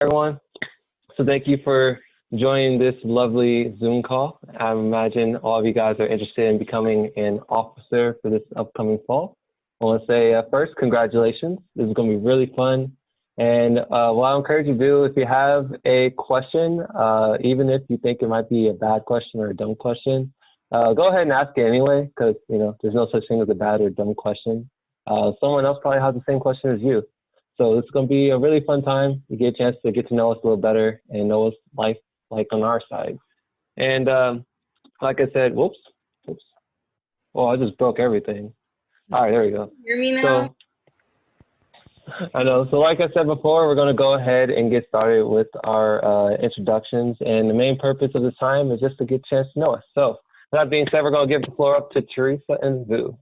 Everyone. So thank you for joining this lovely Zoom call. I imagine all of you guys are interested in becoming an officer for this upcoming fall. I want to say first, congratulations. This is going to be really fun. And what I encourage you to do, if you have a question, even if you think it might be a bad question or a dumb question, go ahead and ask it anyway, because there's no such thing as a bad or dumb question. Someone else probably has the same question as you. So it's going to be a really fun time. You get a chance to get to know us a little better and know what's life like on our side. And like I said, whoops. Oh, I just broke everything. All right, there we go. Hear me now? So I know. So like I said before, we're going to go ahead and get started with our introductions. And the main purpose of this time is just to get a chance to know us. So with that being said, we're going to give the floor up to Teresa and Vu.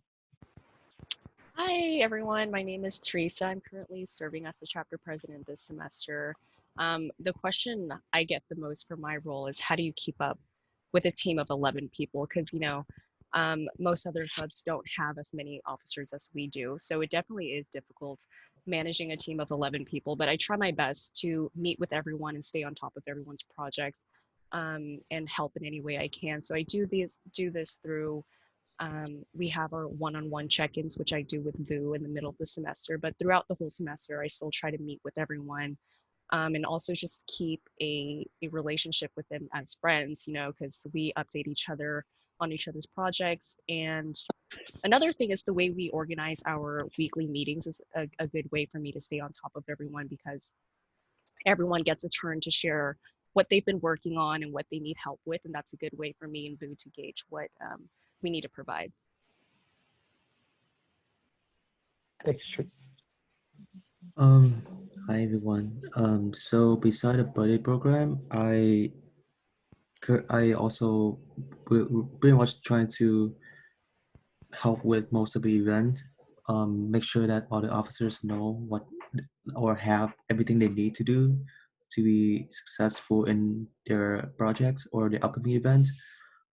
Hi, everyone. My name is Teresa. I'm currently serving as the chapter president this semester. The question I get the most for my role is how do you keep up with a team of 11 people? Because, most other clubs don't have as many officers as we do. So it definitely is difficult managing a team of 11 people, but I try my best to meet with everyone and stay on top of everyone's projects and help in any way I can. So I do this through we have our one-on-one check-ins, which I do with Vu in the middle of the semester, but throughout the whole semester, I still try to meet with everyone and also just keep a relationship with them as friends, because we update each other on each other's projects. And another thing is the way we organize our weekly meetings is a good way for me to stay on top of everyone because everyone gets a turn to share what they've been working on and what they need help with. And that's a good way for me and Vu to gauge what we need to provide. Thanks, Hi everyone. So beside the buddy program, I also pretty much trying to help with most of the event. Make sure that all the officers know what or have everything they need to do to be successful in their projects or the upcoming event.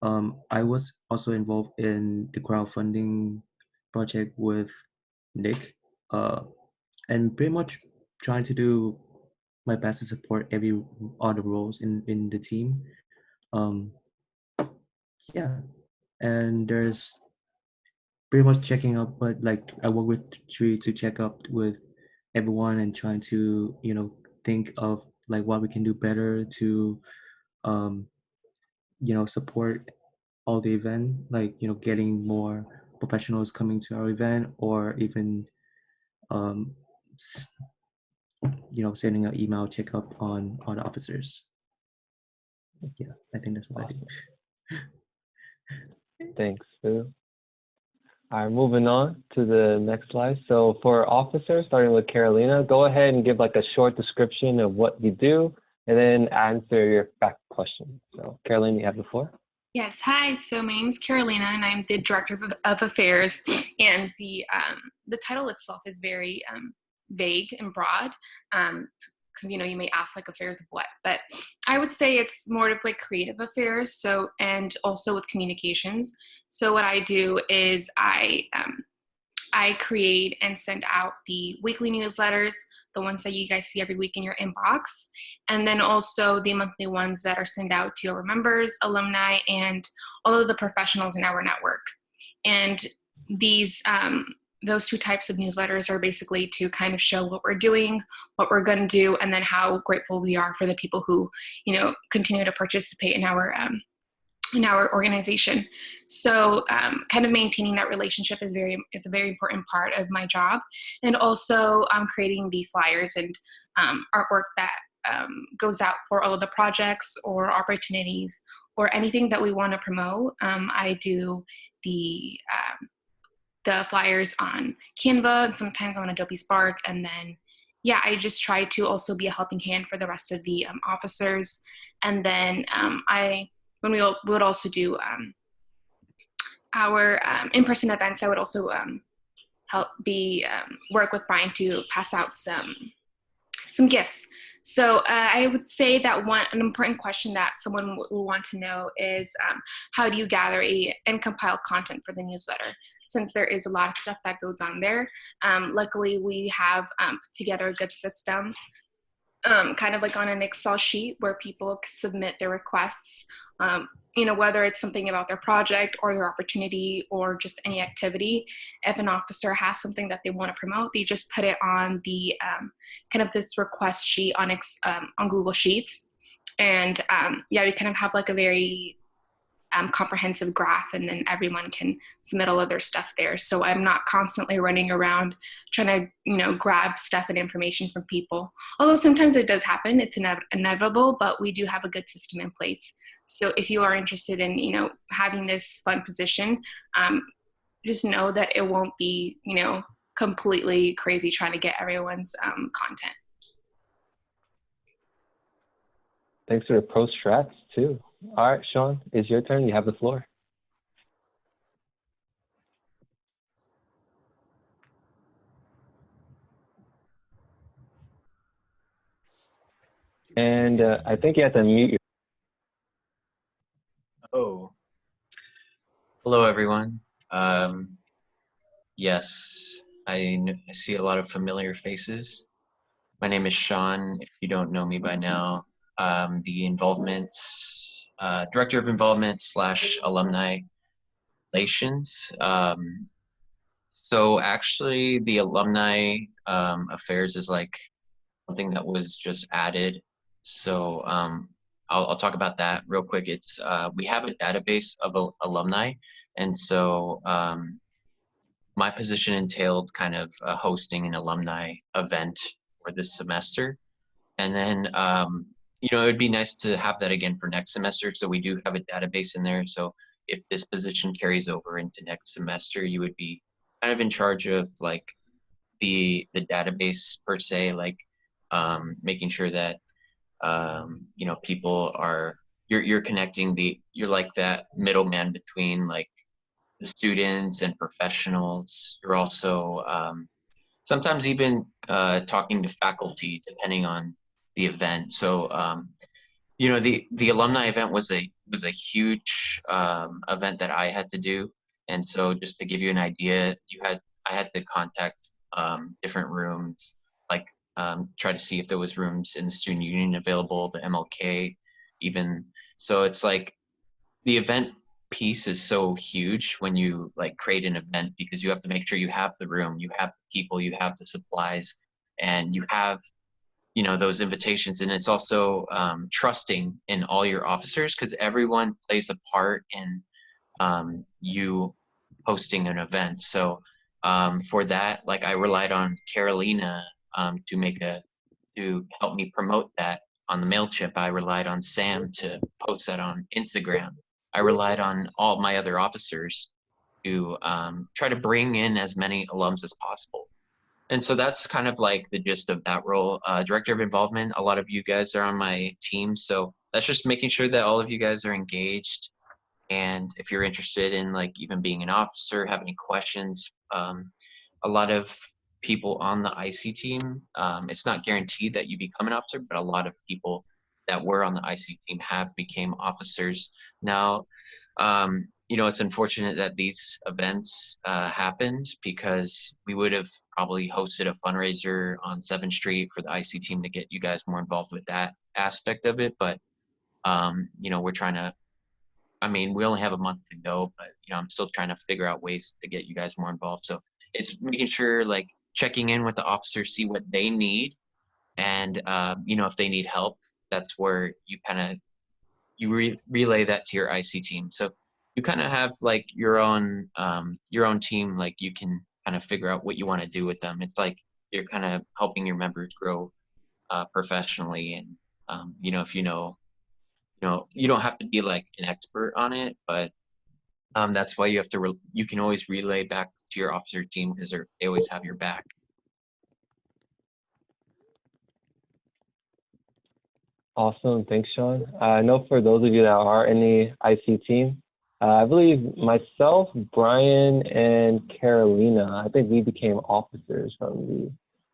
I was also involved in the crowdfunding project with Nick, and pretty much trying to do my best to support all the roles in the team. Um, yeah, and there's pretty much checking up, but like I work with Tree to check up with everyone and trying to think of like what we can do better to um, support all the event, like getting more professionals coming to our event or even um, sending an email checkup on all the officers. Yeah, I think that's what I do. Thanks, Vu. All right, moving on to the next slide. So for officers, starting with Carolina, go ahead and give like a short description of what you do and then answer your fact question. So Carolina, you have the floor. Yes, hi. So my name is Carolina, and I'm the Director of Affairs. And the title itself is very vague and broad, because you may ask like affairs of what, but I would say it's more of like creative affairs. So and also with communications. So what I do is I create and send out the weekly newsletters, the ones that you guys see every week in your inbox, and then also the monthly ones that are sent out to our members, alumni, and all of the professionals in our network. And these those two types of newsletters are basically to kind of show what we're doing, what we're going to do, and then how grateful we are for the people who continue to participate in our organization. So kind of maintaining that relationship is a very important part of my job. And also creating the flyers and artwork that goes out for all of the projects or opportunities or anything that we want to promote. I do the flyers on Canva and sometimes on Adobe Spark. And then, I just try to also be a helping hand for the rest of the officers. And then when we would also do our in-person events, I would also work with Brian to pass out some gifts. So I would say that an important question that someone will want to know is how do you gather and compile content for the newsletter? Since there is a lot of stuff that goes on there, luckily we have put together a good system kind of like on an Excel sheet where people submit their requests, whether it's something about their project or their opportunity or just any activity. If an officer has something that they want to promote, they just put it on the kind of this request sheet on Google Sheets. And we kind of have like a very comprehensive graph, and then everyone can submit all of their stuff there. So I'm not constantly running around trying to, grab stuff and information from people. Although sometimes it does happen, it's inevitable, but we do have a good system in place. So if you are interested in, having this fun position, just know that it won't be, completely crazy trying to get everyone's content. Thanks for the pro strats too. All right, Sean, it's your turn. You have the floor. And I think you have to mute your. Oh, hello everyone. Yes, I see a lot of familiar faces. My name is Sean. If you don't know me by now, the Director of Involvement / Alumni Relations. So actually the Alumni Affairs is like something that was just added. So I'll talk about that real quick. It's we have a database of alumni, and so my position entailed kind of hosting an alumni event for this semester. And then, it would be nice to have that again for next semester. So we do have a database in there. So if this position carries over into next semester, you would be kind of in charge of like the database per se, like making sure that, people are, you're connecting you're like that middleman between like the students and professionals. You're also sometimes even talking to faculty depending on the event. So the alumni event was a huge event that I had to do, and so just to give you an idea, I had to contact different rooms, like try to see if there was rooms in the student union available, the MLK, even. So it's like the event piece is so huge when you like create an event, because you have to make sure you have the room, you have the people, you have the supplies, and you have those invitations. And it's also trusting in all your officers, because everyone plays a part in you hosting an event. So for that, like I relied on Carolina to help me promote that on the MailChimp. I relied on Sam to post that on Instagram. I relied on all my other officers to try to bring in as many alums as possible. And so that's kind of like the gist of that role. Director of Involvement, a lot of you guys are on my team. So that's just making sure that all of you guys are engaged. And if you're interested in like even being an officer, have any questions, a lot of people on the IC team, it's not guaranteed that you become an officer, but a lot of people that were on the IC team have became officers. Now, it's unfortunate that these events happened, because we would have probably hosted a fundraiser on 7th Street for the IC team to get you guys more involved with that aspect of it. But, we're trying to, we only have a month to go, but, I'm still trying to figure out ways to get you guys more involved. So it's making sure, like, checking in with the officers, see what they need. And, if they need help, that's where you kind of, relay that to your IC team. So you kind of have like your own team, like you can kind of figure out what you want to do with them. It's like you're kind of helping your members grow professionally. And, if you don't have to be like an expert on it, but that's why you have to, you can always relay back to your officer team, because they always have your back. Awesome. Thanks, Sean. I know for those of you that are in the IC team, I believe myself, Brian, and Carolina, I think we became officers from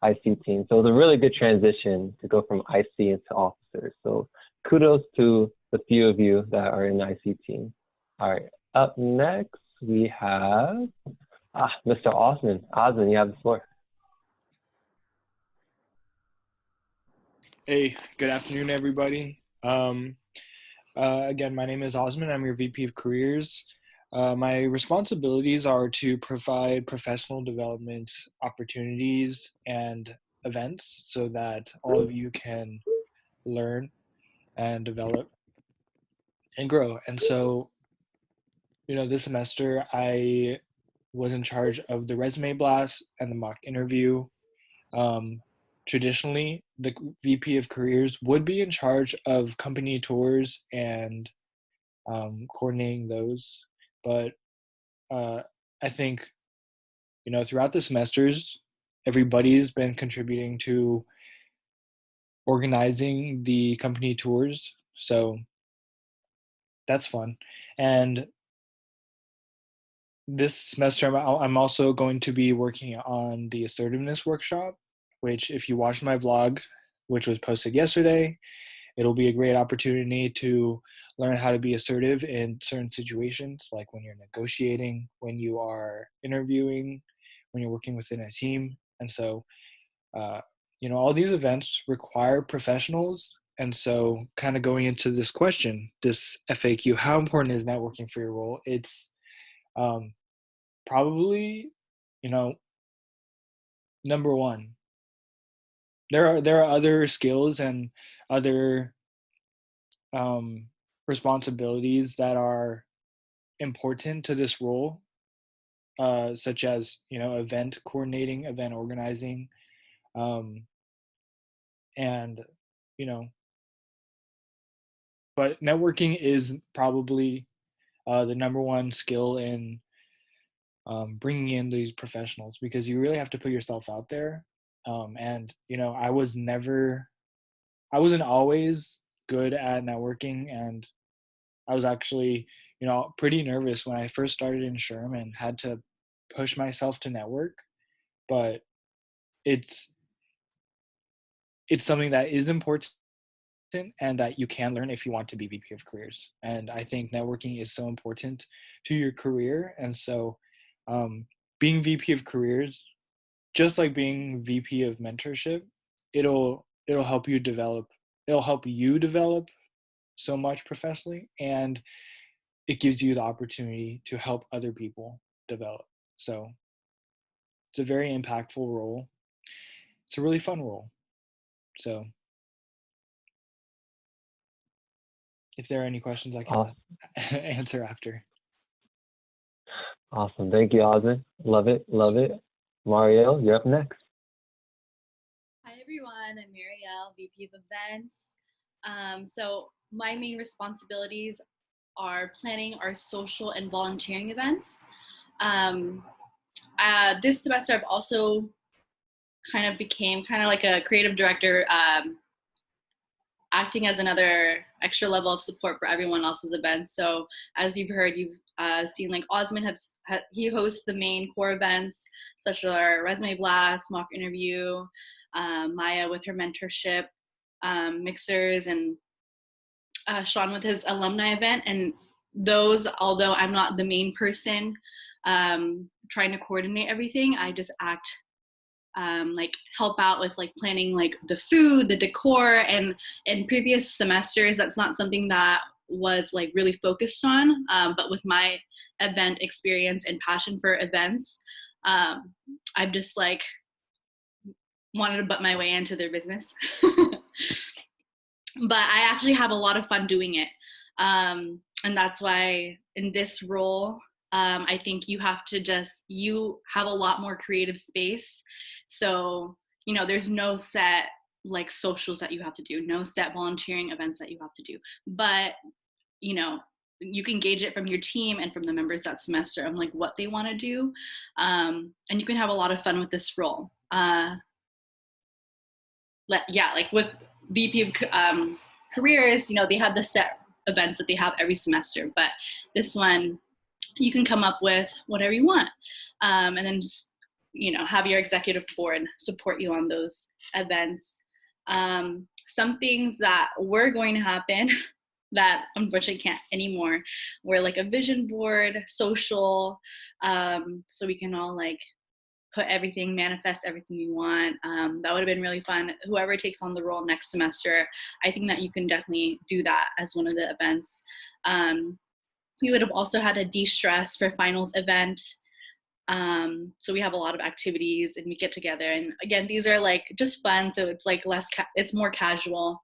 the IC team. So it was a really good transition to go from IC into officers. So kudos to the few of you that are in the IC team. All right. Up next, we have Mr. Osmond. Osmond, you have the floor. Hey, good afternoon, everybody. Again, my name is Osman. I'm your VP of Careers. My responsibilities are to provide professional development opportunities and events so that all of you can learn and develop and grow. And so, this semester I was in charge of the resume blast and the mock interview. Traditionally, the VP of Careers would be in charge of company tours and coordinating those. But I think, throughout the semesters, everybody's been contributing to organizing the company tours. So that's fun. And this semester, I'm also going to be working on the assertiveness workshop, which if you watch my vlog, which was posted yesterday, it'll be a great opportunity to learn how to be assertive in certain situations, like when you're negotiating, when you are interviewing, when you're working within a team. And so, all these events require professionals. And so kind of going into this question, this FAQ, how important is networking for your role? It's probably, number one. There are other skills and other responsibilities that are important to this role, such as event coordinating, event organizing, and you know. But networking is probably the number one skill in bringing in these professionals, because you really have to put yourself out there. And I wasn't always good at networking, and I was actually, pretty nervous when I first started in SHRM and had to push myself to network. But it's something that is important and that you can learn if you want to be VP of Careers. And I think networking is so important to your career. And so being VP of Careers, just like being VP of Mentorship, it'll help you develop. It'll help you develop so much professionally, and it gives you the opportunity to help other people develop. So it's a very impactful role. It's a really fun role. So if there are any questions, I can Awesome. answer after. Awesome. Thank you, Osman. Love it. Love it. Marielle, you're up next. Hi, everyone. I'm Marielle, VP of Events. So my main responsibilities are planning our social and volunteering events. This semester, I've also kind of became kind of like a creative director, acting as another extra level of support for everyone else's events. So as you've heard, you've seen like Osman, he hosts the main core events, such as our resume blast, mock interview, Maya with her mentorship, mixers, and Sean with his alumni event. And those, although I'm not the main person trying to coordinate everything, I just act like help out with like planning like the food, the decor. And in previous semesters, that's not something that was like really focused on, but with my event experience and passion for events, I've just like wanted to butt my way into their business. But I actually have a lot of fun doing it. And that's why in this role, I think you have a lot more creative space. So, there's no set like socials that you have to do, no set volunteering events that you have to do. But, you can gauge it from your team and from the members that semester on like what they want to do. And you can have a lot of fun with this role. Like with VP of Careers, they have the set events that they have every semester, but this one you can come up with whatever you want, and then just have your executive board support you on those events. Some things that were going to happen that unfortunately can't anymore were like a vision board, social, so we can all like put everything, manifest everything you want. That would have been really fun. Whoever takes on the role next semester, I think that you can definitely do that as one of the events. We would have also had a de-stress for finals event. So we have a lot of activities and we get together. And again, these are like just fun. So it's like it's more casual.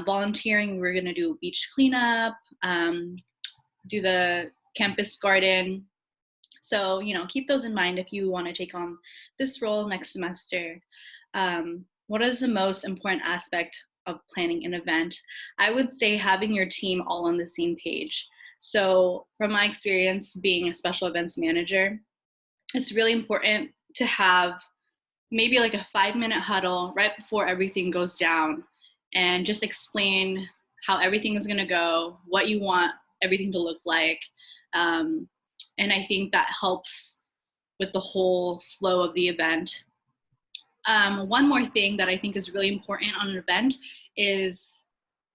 Volunteering, we're gonna do beach cleanup, do the campus garden. So, you know, keep those in mind if you want to take on this role next semester. What is the most important aspect of planning an event? I would say having your team all on the same page. So from my experience being a special events manager, it's really important to have maybe like a 5-minute huddle right before everything goes down and just explain how everything is going to go, what you want everything to look like. And I think that helps with the whole flow of the event. One more thing that I think is really important on an event is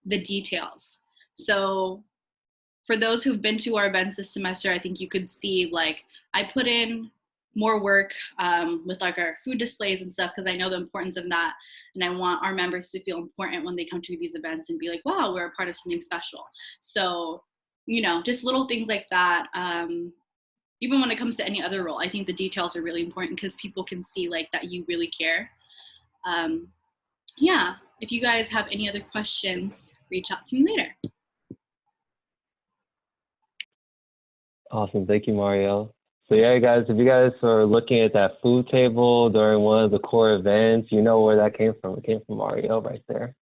the details. So for those who've been to our events this semester, I think you could see like I put in more work with like our food displays and stuff because I know the importance of that, and I want our members to feel important when they come to these events and be like, wow, we're a part of something special. So, you know, just little things like that. Even when it comes to any other role, I think the details are really important because people can see like that you really care. Yeah, if you guys have any other questions, reach out to me later. Awesome. Thank you, Marielle. So yeah, guys, if you guys are looking at that food table during one of the core events, you know where that came from. It came from Marielle right there.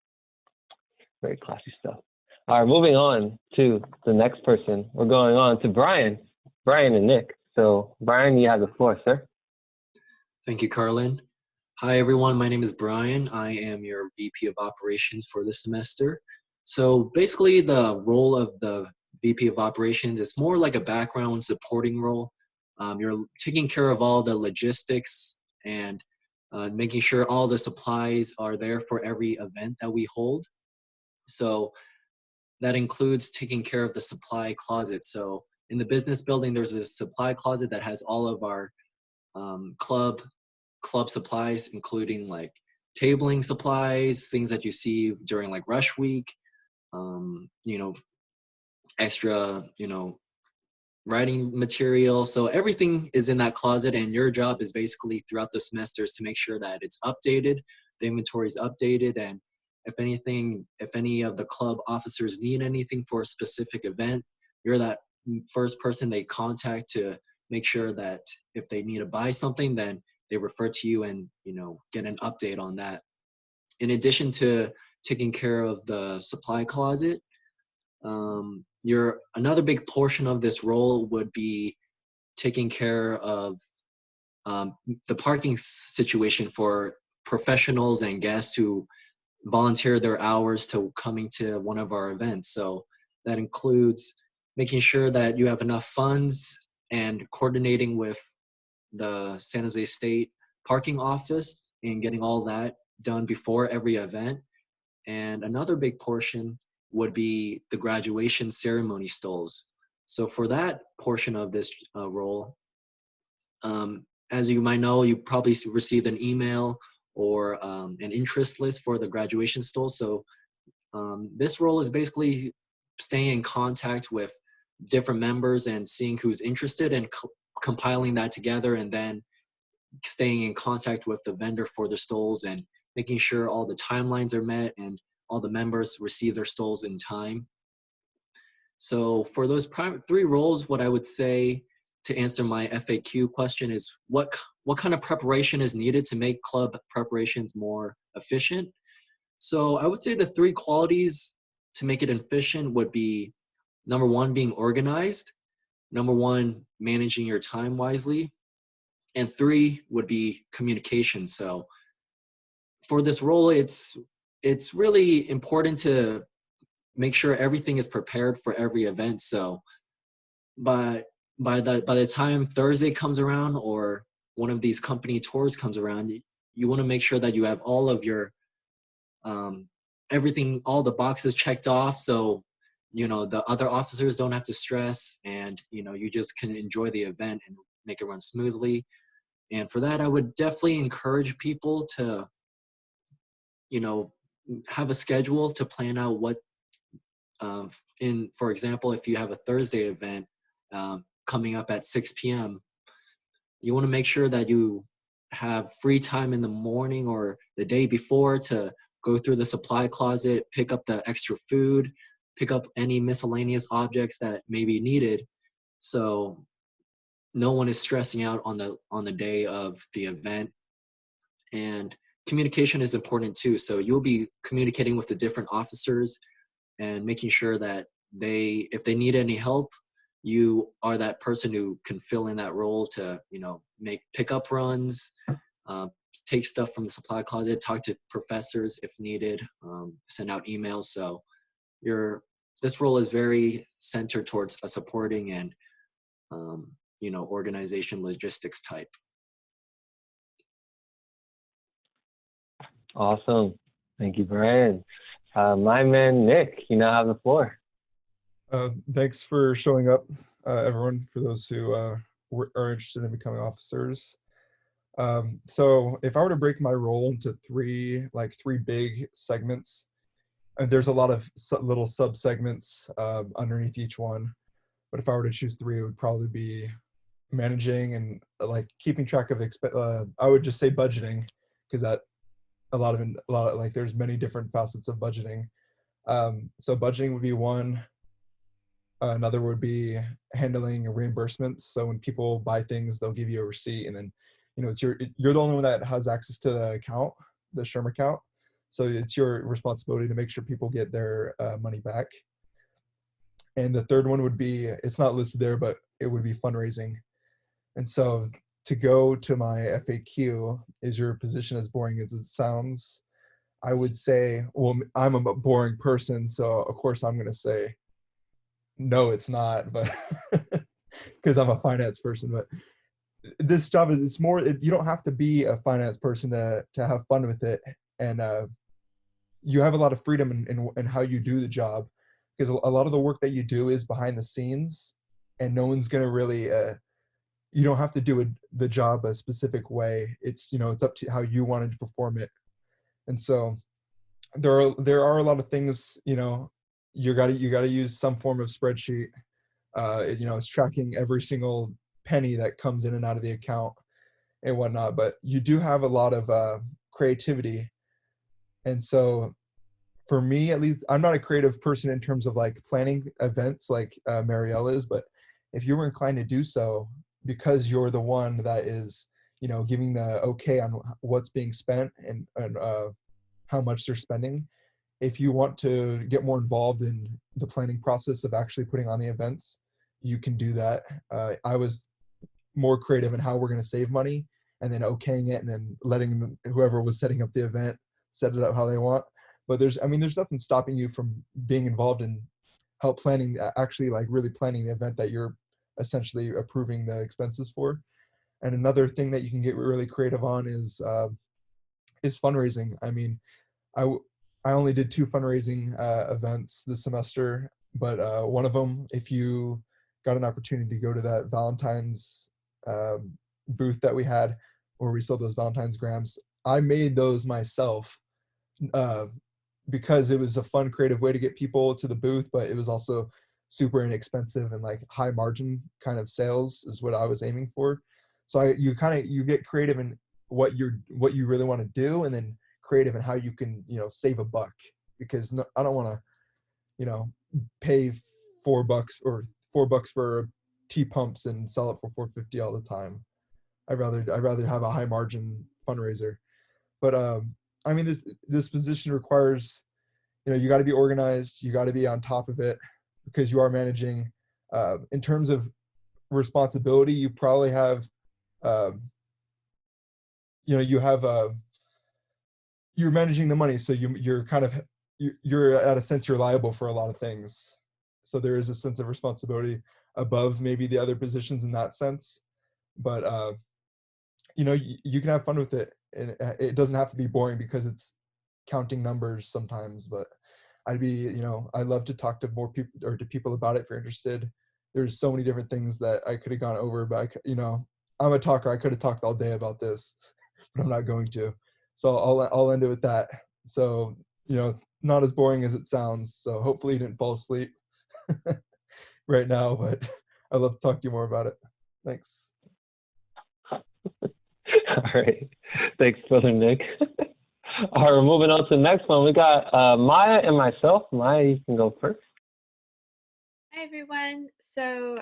Very classy stuff. All right, moving on to the next person. We're going on to Brian and Nick. So Brian, you have the floor, sir. Thank you, Carlin. Hi, everyone. My name is Brian. I am your VP of Operations for this semester. So basically the role of the VP of Operations is more like a background supporting role. You're taking care of all the logistics and making sure all the supplies are there for every event that we hold. So that includes taking care of the supply closet. So in the business building, there's a supply closet that has all of our club supplies, including like tabling supplies, things that you see during like rush week, you know, extra, you know, writing material. So everything is in that closet, and your job is basically throughout the semester is to make sure that it's updated, the inventory is updated, and if any of the club officers need anything for a specific event, you're that first person they contact to make sure that if they need to buy something, then they refer to you and, you know, get an update on that. In addition to taking care of the supply closet, another big portion of this role would be taking care of the parking situation for professionals and guests who volunteer their hours to coming to one of our events. So that includes making sure that you have enough funds and coordinating with the San Jose State parking office and getting all that done before every event. And another big portion would be the graduation ceremony stalls. So for that portion of this role, as you might know, you probably received an email or an interest list for the graduation stall. So this role is basically staying in contact with different members and seeing who's interested and compiling that together, and then staying in contact with the vendor for the stalls and making sure all the timelines are met and all the members receive their stalls in time. So for those three roles, what I would say to answer my FAQ question is what kind of preparation is needed to make club preparations more efficient? So I would say the three qualities to make it efficient would be, number one, being organized, number one, managing your time wisely, and three would be communication. So for this role, it's really important to make sure everything is prepared for every event. So by the time Thursday comes around or one of these company tours comes around, you want to make sure that you have all of your everything, all the boxes checked off, so you know the other officers don't have to stress, and you know you just can enjoy the event and make it run smoothly. And for that, I would definitely encourage people to, have a schedule to plan out what, for example, if you have a Thursday event coming up at 6 p.m., you want to make sure that you have free time in the morning or the day before to go through the supply closet, pick up the extra food, pick up any miscellaneous objects that may be needed. So no one is stressing out on the day of the event. And communication is important too. So you'll be communicating with the different officers and making sure that if they need any help, you are that person who can fill in that role to, make pickup runs, take stuff from the supply closet, talk to professors if needed, send out emails. So this role is very centered towards a supporting and, organization logistics type. Awesome. Thank you, Brian. My man, Nick, you now have the floor. Thanks for showing up, everyone, for those who are interested in becoming officers. So if I were to break my role into three big segments, and there's a lot of little sub-segments underneath each one, but if I were to choose three, it would probably be managing and keeping track of I would just say budgeting, because that a lot of there's many different facets of budgeting. So budgeting would be one. Another would be handling reimbursements. So when people buy things, they'll give you a receipt, and then you're the only one that has access to the account, the SHRM account. So it's your responsibility to make sure people get their money back. And the third one would be, it's not listed there, but it would be fundraising. And so to go to my FAQ, is your position as boring as it sounds? I would say, well, I'm a boring person, so of course I'm going to say, no, it's not, but because I'm a finance person. But this job it's more, you don't have to be a finance person to have fun with it. And you have a lot of freedom in how you do the job, because a lot of the work that you do is behind the scenes, and no one's going to really, you don't have to do the job a specific way. It's, it's up to how you wanted to perform it. And so there are a lot of things, you got to use some form of spreadsheet. It's tracking every single penny that comes in and out of the account and whatnot, but you do have a lot of creativity. And so for me, at least, I'm not a creative person in terms of planning events like Marielle is, but if you were inclined to do so, because you're the one that is, giving the okay on what's being spent and how much they're spending, if you want to get more involved in the planning process of actually putting on the events, you can do that. I was more creative in how we're going to save money, and then okaying it, and then letting whoever was setting up the event set it up how they want. But there's nothing stopping you from being involved in help planning, actually really planning the event that you're essentially approving the expenses for. And another thing that you can get really creative on is fundraising. I only did 2 fundraising events this semester, but one of them, if you got an opportunity to go to that Valentine's booth that we had, where we sold those Valentine's grams, I made those myself because it was a fun, creative way to get people to the booth, but it was also super inexpensive and high margin kind of sales is what I was aiming for. So you get creative in what you really want to do, and then creative in how you can save a buck, because I don't want to pay $4 or $4 for tea pumps and sell it for $4.50 all the time. I'd rather have a high margin fundraiser. But this position requires, you got to be organized, you got to be on top of it, because you are managing. In terms of responsibility, you probably have you're managing the money, so you're at a sense you're liable for a lot of things. So there is a sense of responsibility above maybe the other positions in that sense. But you can have fun with it, and it doesn't have to be boring because it's counting numbers sometimes. But I'd love to talk to more people, or to people about it if you're interested. There's so many different things that I could have gone over, but I'm a talker. I could have talked all day about this, but I'm not going to. So I'll end it with that. So, you know, it's not as boring as it sounds. So hopefully you didn't fall asleep right now, but I'd love to talk to you more about it. Thanks. All right. Thanks, Brother Nick. All right, we're moving on to the next one. We got Maya and myself. Maya, you can go first. Hi, everyone. So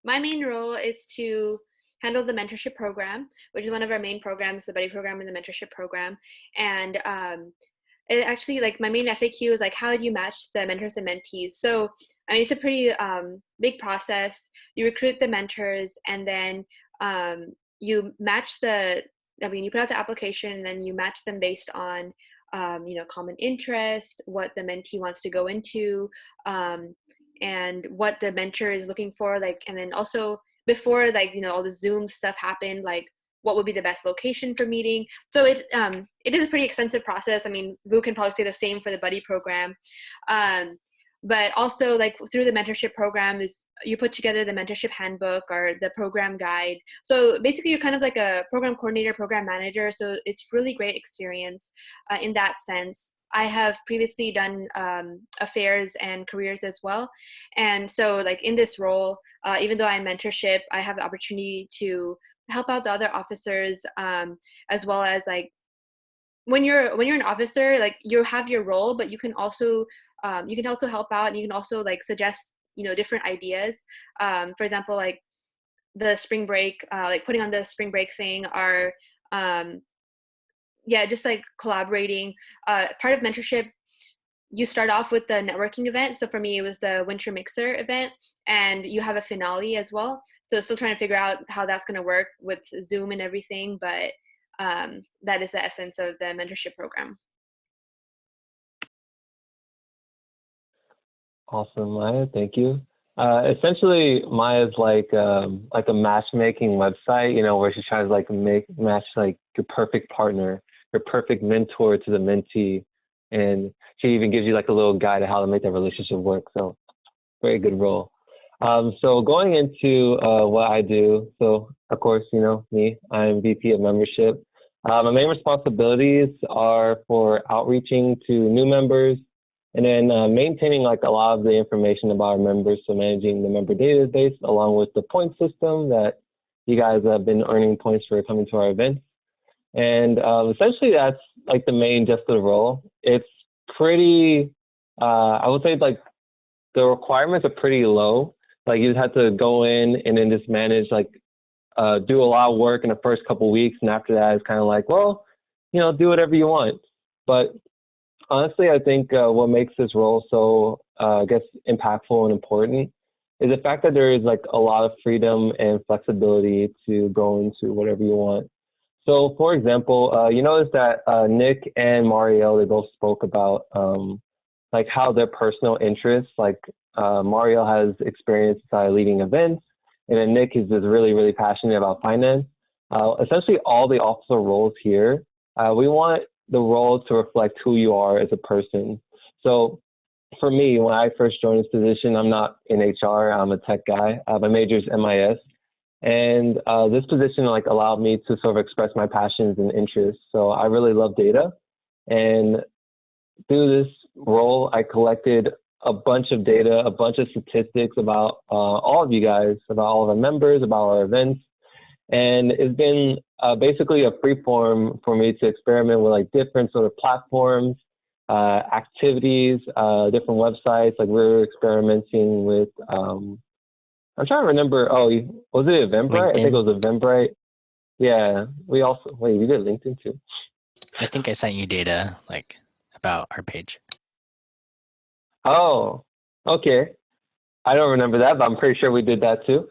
my main role is to handle the mentorship program, which is one of our main programs, the buddy program and the mentorship program. And it actually, like, my main FAQ is like, how do you match the mentors and mentees? So, I mean, it's a pretty big process. You recruit the mentors, and then you match you put out the application, and then you match them based on, you know, common interest, what the mentee wants to go into, and what the mentor is looking for, like, and then also before, like, you know, all the Zoom stuff happened, like, what would be the best location for meeting. So it is a pretty extensive process. I mean, Vu can probably say the same for the buddy program. But also, like, through the mentorship program is you put together the mentorship handbook or the program guide. So basically you're kind of like a program coordinator, program manager. So it's really great experience in that sense. I have previously done affairs and careers as well. And so, like, in this role, even though I'm mentorship, I have the opportunity to help out the other officers, as well as, like, when you're an officer, like, you have your role, but you can also help out, and you can also, like, suggest, you know, different ideas. For example, like the spring break, like putting on the spring break thing, or yeah, just like collaborating. Part of mentorship, you start off with the networking event. So for me, it was the Winter Mixer event, and you have a finale as well. So still trying to figure out how that's going to work with Zoom and everything, but that is the essence of the mentorship program. Awesome, Maya. Thank you. Essentially, Maya's like a matchmaking website, you know, where she tries to, like, match, like, your perfect partner, your perfect mentor to the mentee, and she even gives you, like, a little guide of how to make that relationship work. So, very good role. So going into what I do, so of course, you know me, I'm VP of membership. My main responsibilities are for outreaching to new members, and then maintaining, like, a lot of the information about our members, so managing the member database along with the point system that you guys have been earning points for coming to our events. And essentially that's, like, the main gist of the role. It's pretty, I would say, like, the requirements are pretty low. Like, you just have to go in and then just manage, like, do a lot of work in the first couple of weeks, and after that it's kind of like, well, you know, do whatever you want. But honestly, I think what makes this role so, I guess, impactful and important is the fact that there is, like, a lot of freedom and flexibility to go into whatever you want. So, for example, you notice that Nick and Mario, they both spoke about like, how their personal interests, like, Mario has experience leading events, and then Nick is just really, really passionate about finance. Essentially, all the officer roles here, we want the role to reflect who you are as a person. So for me, when I first joined this position, I'm not in HR, I'm a tech guy. My major is MIS. And this position, like, allowed me to sort of express my passions and interests. So I really love data. And through this role, I collected a bunch of data, a bunch of statistics about all of you guys, about all of our members, about our events. And it's been basically a free form for me to experiment with, like, different sort of platforms, activities, different websites. Like, we're experimenting with, I'm trying to remember, oh, was it Eventbrite? LinkedIn. I think it was Eventbrite. Yeah, we also, wait, we did LinkedIn too. I think I sent you data, like, about our page. Oh, okay. I don't remember that, but I'm pretty sure we did that too.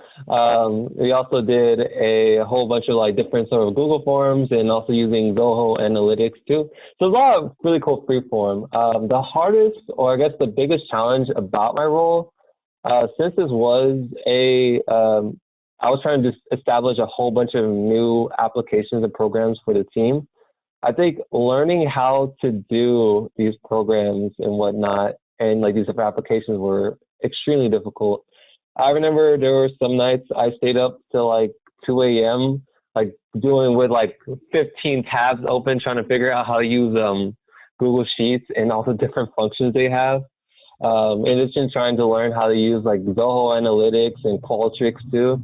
We also did a whole bunch of, like, different sort of Google Forms, and also using Zoho Analytics too. So there's a lot of really cool freeform. The hardest, or I guess the biggest challenge about my role, since this was I was trying to just establish a whole bunch of new applications and programs for the team. I think learning how to do these programs and whatnot, and, like, these different applications were extremely difficult. I remember there were some nights I stayed up till, like, 2 a.m., like doing with like 15 tabs open, trying to figure out how to use Google Sheets and all the different functions they have. In addition, trying to learn how to use like Zoho Analytics and Qualtrics too.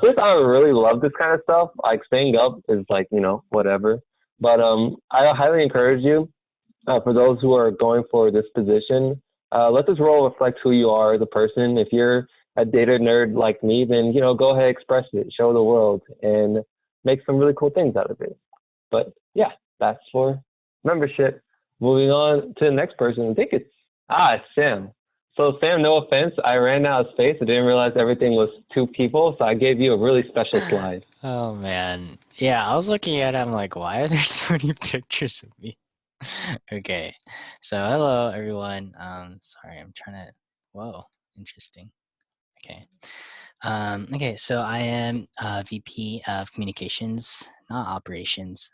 Since I really love this kind of stuff, like staying up is like, whatever. But I highly encourage you, for those who are going for this position, let this role reflect who you are as a person. If you're a data nerd like me, then, go ahead, express it, show the world, and make some really cool things out of it. But yeah, that's for membership. Moving on to the next person. I think it's Sam. So Sam, no offense, I ran out of space. I didn't realize everything was 2 people, so I gave you a really special slide. Oh man. Yeah, I was looking at it, I'm like, why are there so many pictures of me? Okay. So hello everyone. Sorry, I'm trying to whoa, interesting. Okay. Okay, so I am VP of Communications, not Operations.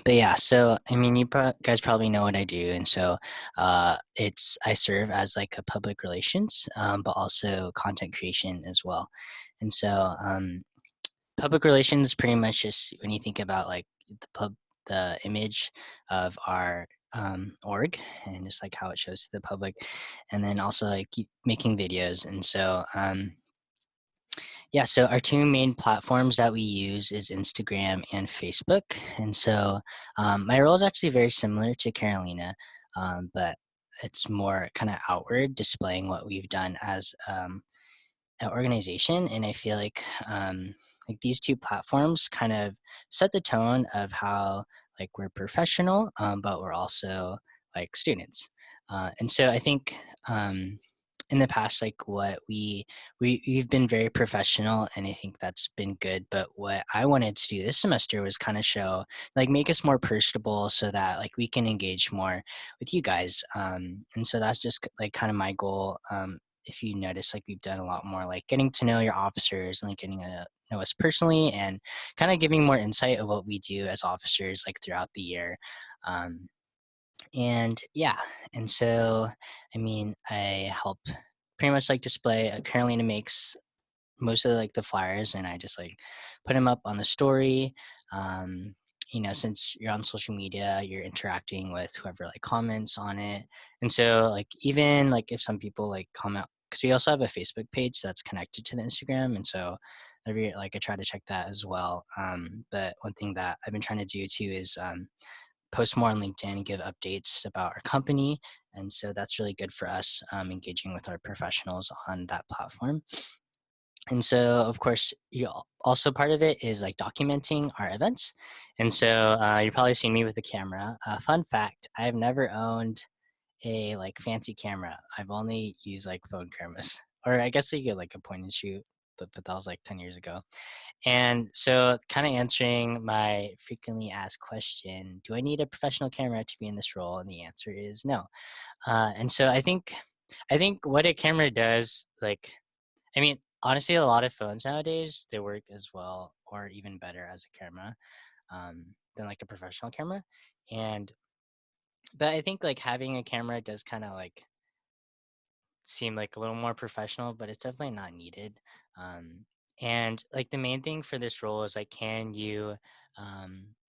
But yeah, so I mean, you guys probably know what I do, and so I serve as like a public relations, but also content creation as well. And so public relations pretty much just when you think about like the image of our org and just like how it shows to the public, and then also like making videos. And so yeah, so our 2 main platforms that we use is Instagram and Facebook. And so my role is actually very similar to Carolina, but it's more kind of outward, displaying what we've done as an organization. And I feel like these 2 platforms kind of set the tone of how like we're professional, but we're also like students. And so I think in the past, like what we've been very professional, and I think that's been good. But what I wanted to do this semester was kind of show, like, make us more personable so that like we can engage more with you guys. And so that's just like kind of my goal. If you notice, like we've done a lot more like getting to know your officers and like getting to know us personally, and kind of giving more insight of what we do as officers like throughout the year. And yeah, and so I mean, I help pretty much like display. Carolina makes most of like the flyers, and I just like put them up on the story. Since you're on social media, you're interacting with whoever like comments on it, and so like even like if some people like comment, because we also have a Facebook page that's connected to the Instagram, and so every like I try to check that as well. But one thing that I've been trying to do too is post more on LinkedIn and give updates about our company. And so that's really good for us, engaging with our professionals on that platform. And so, of course, also part of it is like documenting our events. And so you've probably seen me with a camera. Fun fact, I've never owned a like fancy camera. I've only used like phone cameras, or I guess you get like a point and shoot, but that was like 10 years ago. And so kind of answering my frequently asked question, do I need a professional camera to be in this role? And the answer is no. And so I think what a camera does, like, I mean, honestly, a lot of phones nowadays, they work as well or even better as a camera than like a professional camera. But I think like having a camera does kind of like seem like a little more professional, but it's definitely not needed. Um, and like the main thing for this role is like, can you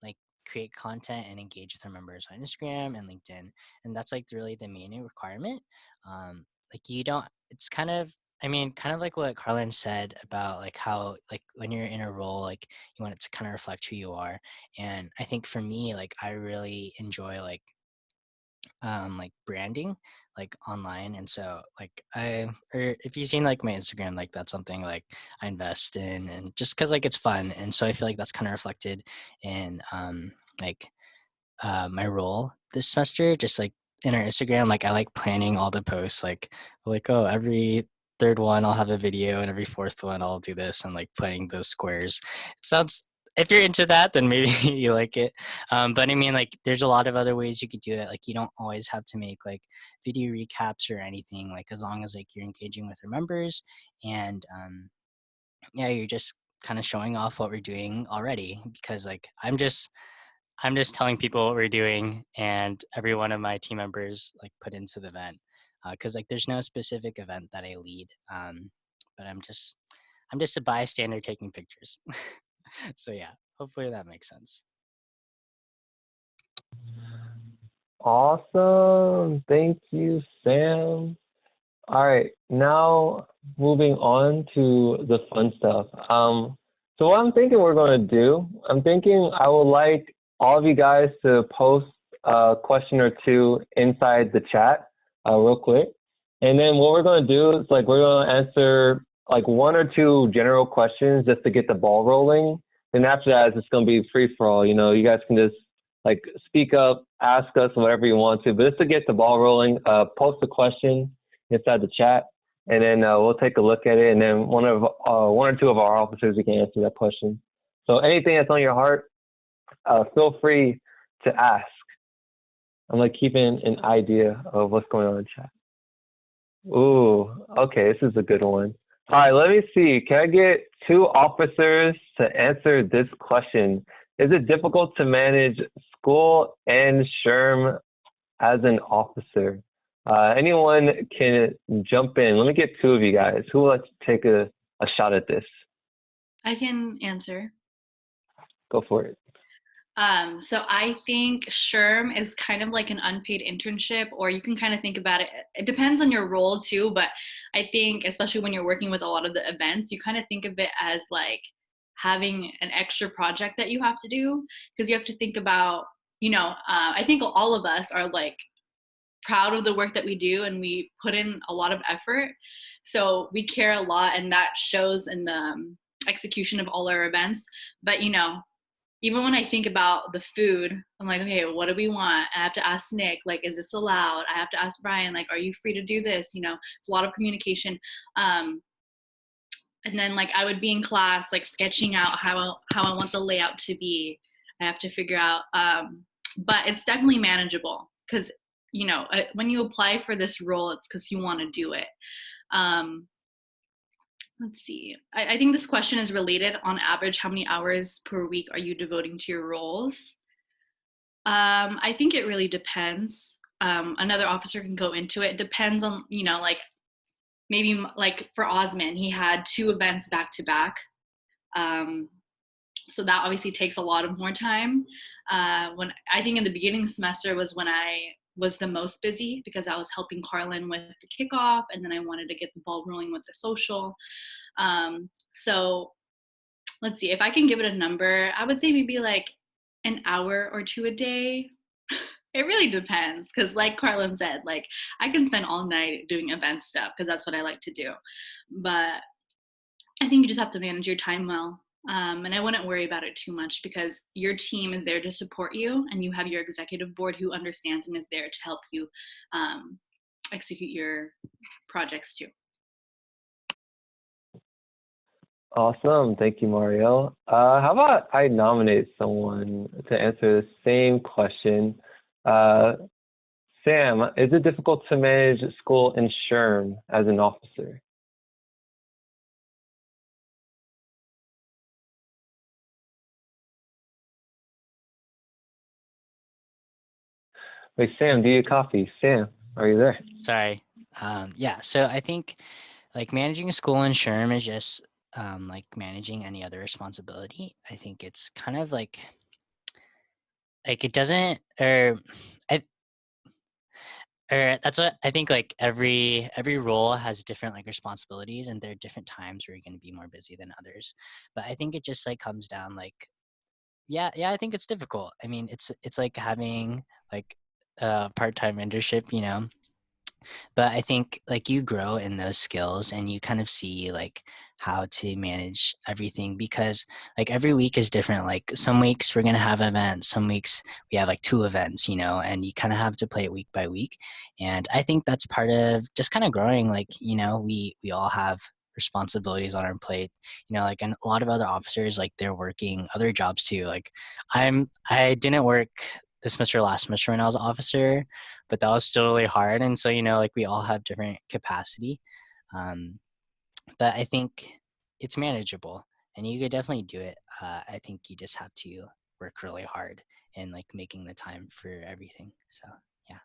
like create content and engage with our members on Instagram and LinkedIn? And that's like really the main requirement. Like you don't, it's kind of, I mean, kind of like what Carlin said about like how like when you're in a role, like you want it to kind of reflect who you are. And I think for me, like I really enjoy like branding like online, and so like or if you've seen like my Instagram, like that's something like I invest in, and just because like it's fun, and so I feel like that's kind of reflected in like my role this semester, just like in our Instagram. Like I like planning all the posts, like oh, every third one I'll have a video, and every fourth one I'll do this, and like planning those squares. It sounds, if you're into that, then maybe you like it. But I mean, like there's a lot of other ways you could do it. Like you don't always have to make like video recaps or anything, like as long as like you're engaging with your members, and yeah, you're just kind of showing off what we're doing already, because like I'm just telling people what we're doing, and every one of my team members like put into the event, because like there's no specific event that I lead, but I'm just a bystander taking pictures. So yeah, hopefully that makes sense. Awesome. Thank you, Sam. All right, now moving on to the fun stuff. So what I'm thinking we're going to do, I'm thinking I would like all of you guys to post a question or two inside the chat real quick. And then what we're going to do is like we're going to answer like one or two general questions just to get the ball rolling. And after that, it's going to be free for all. You know, you guys can just like speak up, ask us whatever you want to. But just to get the ball rolling, post a question inside the chat, and then we'll take a look at it, and then one or two of our officers we can answer that question. So anything that's on your heart, feel free to ask. I'm like keeping an idea of what's going on in chat. Ooh, okay, this is a good one. All right, let me see. Can I get two officers to answer this question? Is it difficult to manage school and SHRM as an officer? Anyone can jump in. Let me get two of you guys. Who would like to take a shot at this? I can answer. Go for it. So I think SHRM is kind of like an unpaid internship, or you can kind of think about it. It depends on your role too, but I think especially when you're working with a lot of the events, you kind of think of it as like having an extra project that you have to do, because you have to think about, I think all of us are like proud of the work that we do and we put in a lot of effort. So we care a lot, and that shows in the execution of all our events. But even when I think about the food, I'm like, okay, what do we want? I have to ask Nick, like, is this allowed? I have to ask Brian, like, are you free to do this? It's a lot of communication. And then like I would be in class, like sketching out how I want the layout to be. I have to figure out, but it's definitely manageable, because when you apply for this role, it's because you want to do it. Let's see. I think this question is related. On average, how many hours per week are you devoting to your roles? I think it really depends. Another officer can go into it. Depends on, like maybe like for Osman, he had 2 events back to back. So that obviously takes a lot of more time. When I think in the beginning semester was when I was the most busy, because I was helping Carlin with the kickoff, and then I wanted to get the ball rolling with the social. So let's see, if I can give it a number, I would say maybe like an hour or 2 a day. It really depends, because like Carlin said, like I can spend all night doing event stuff because that's what I like to do. But I think you just have to manage your time well. And I wouldn't worry about it too much, because your team is there to support you, and you have your executive board who understands and is there to help you execute your projects too. Awesome. Thank you, Mario. How about I nominate someone to answer the same question? Sam, is it difficult to manage school and SHRM as an officer? Wait, Sam, do you copy? Sam, are you there? Sorry. Yeah, so I think like managing school and SHRM is just like managing any other responsibility. I think it's kind of like it doesn't, or that's what I think, like every role has different like responsibilities, and there are different times where you're going to be more busy than others. But I think it just like comes down like, yeah, I think it's difficult. I mean, it's like having like a part-time mentorship, but I think like you grow in those skills, and you kind of see like how to manage everything, because like every week is different. Like some weeks we're going to have events, some weeks we have like 2 events, and you kind of have to play it week by week. And I think that's part of just kind of growing. Like, we all have responsibilities on our plate, like, and a lot of other officers, like they're working other jobs too. Like I didn't work this semester, last semester when I was an officer, but that was still really hard. And so, like we all have different capacity. But I think it's manageable, and you could definitely do it. I think you just have to work really hard and like making the time for everything. So yeah.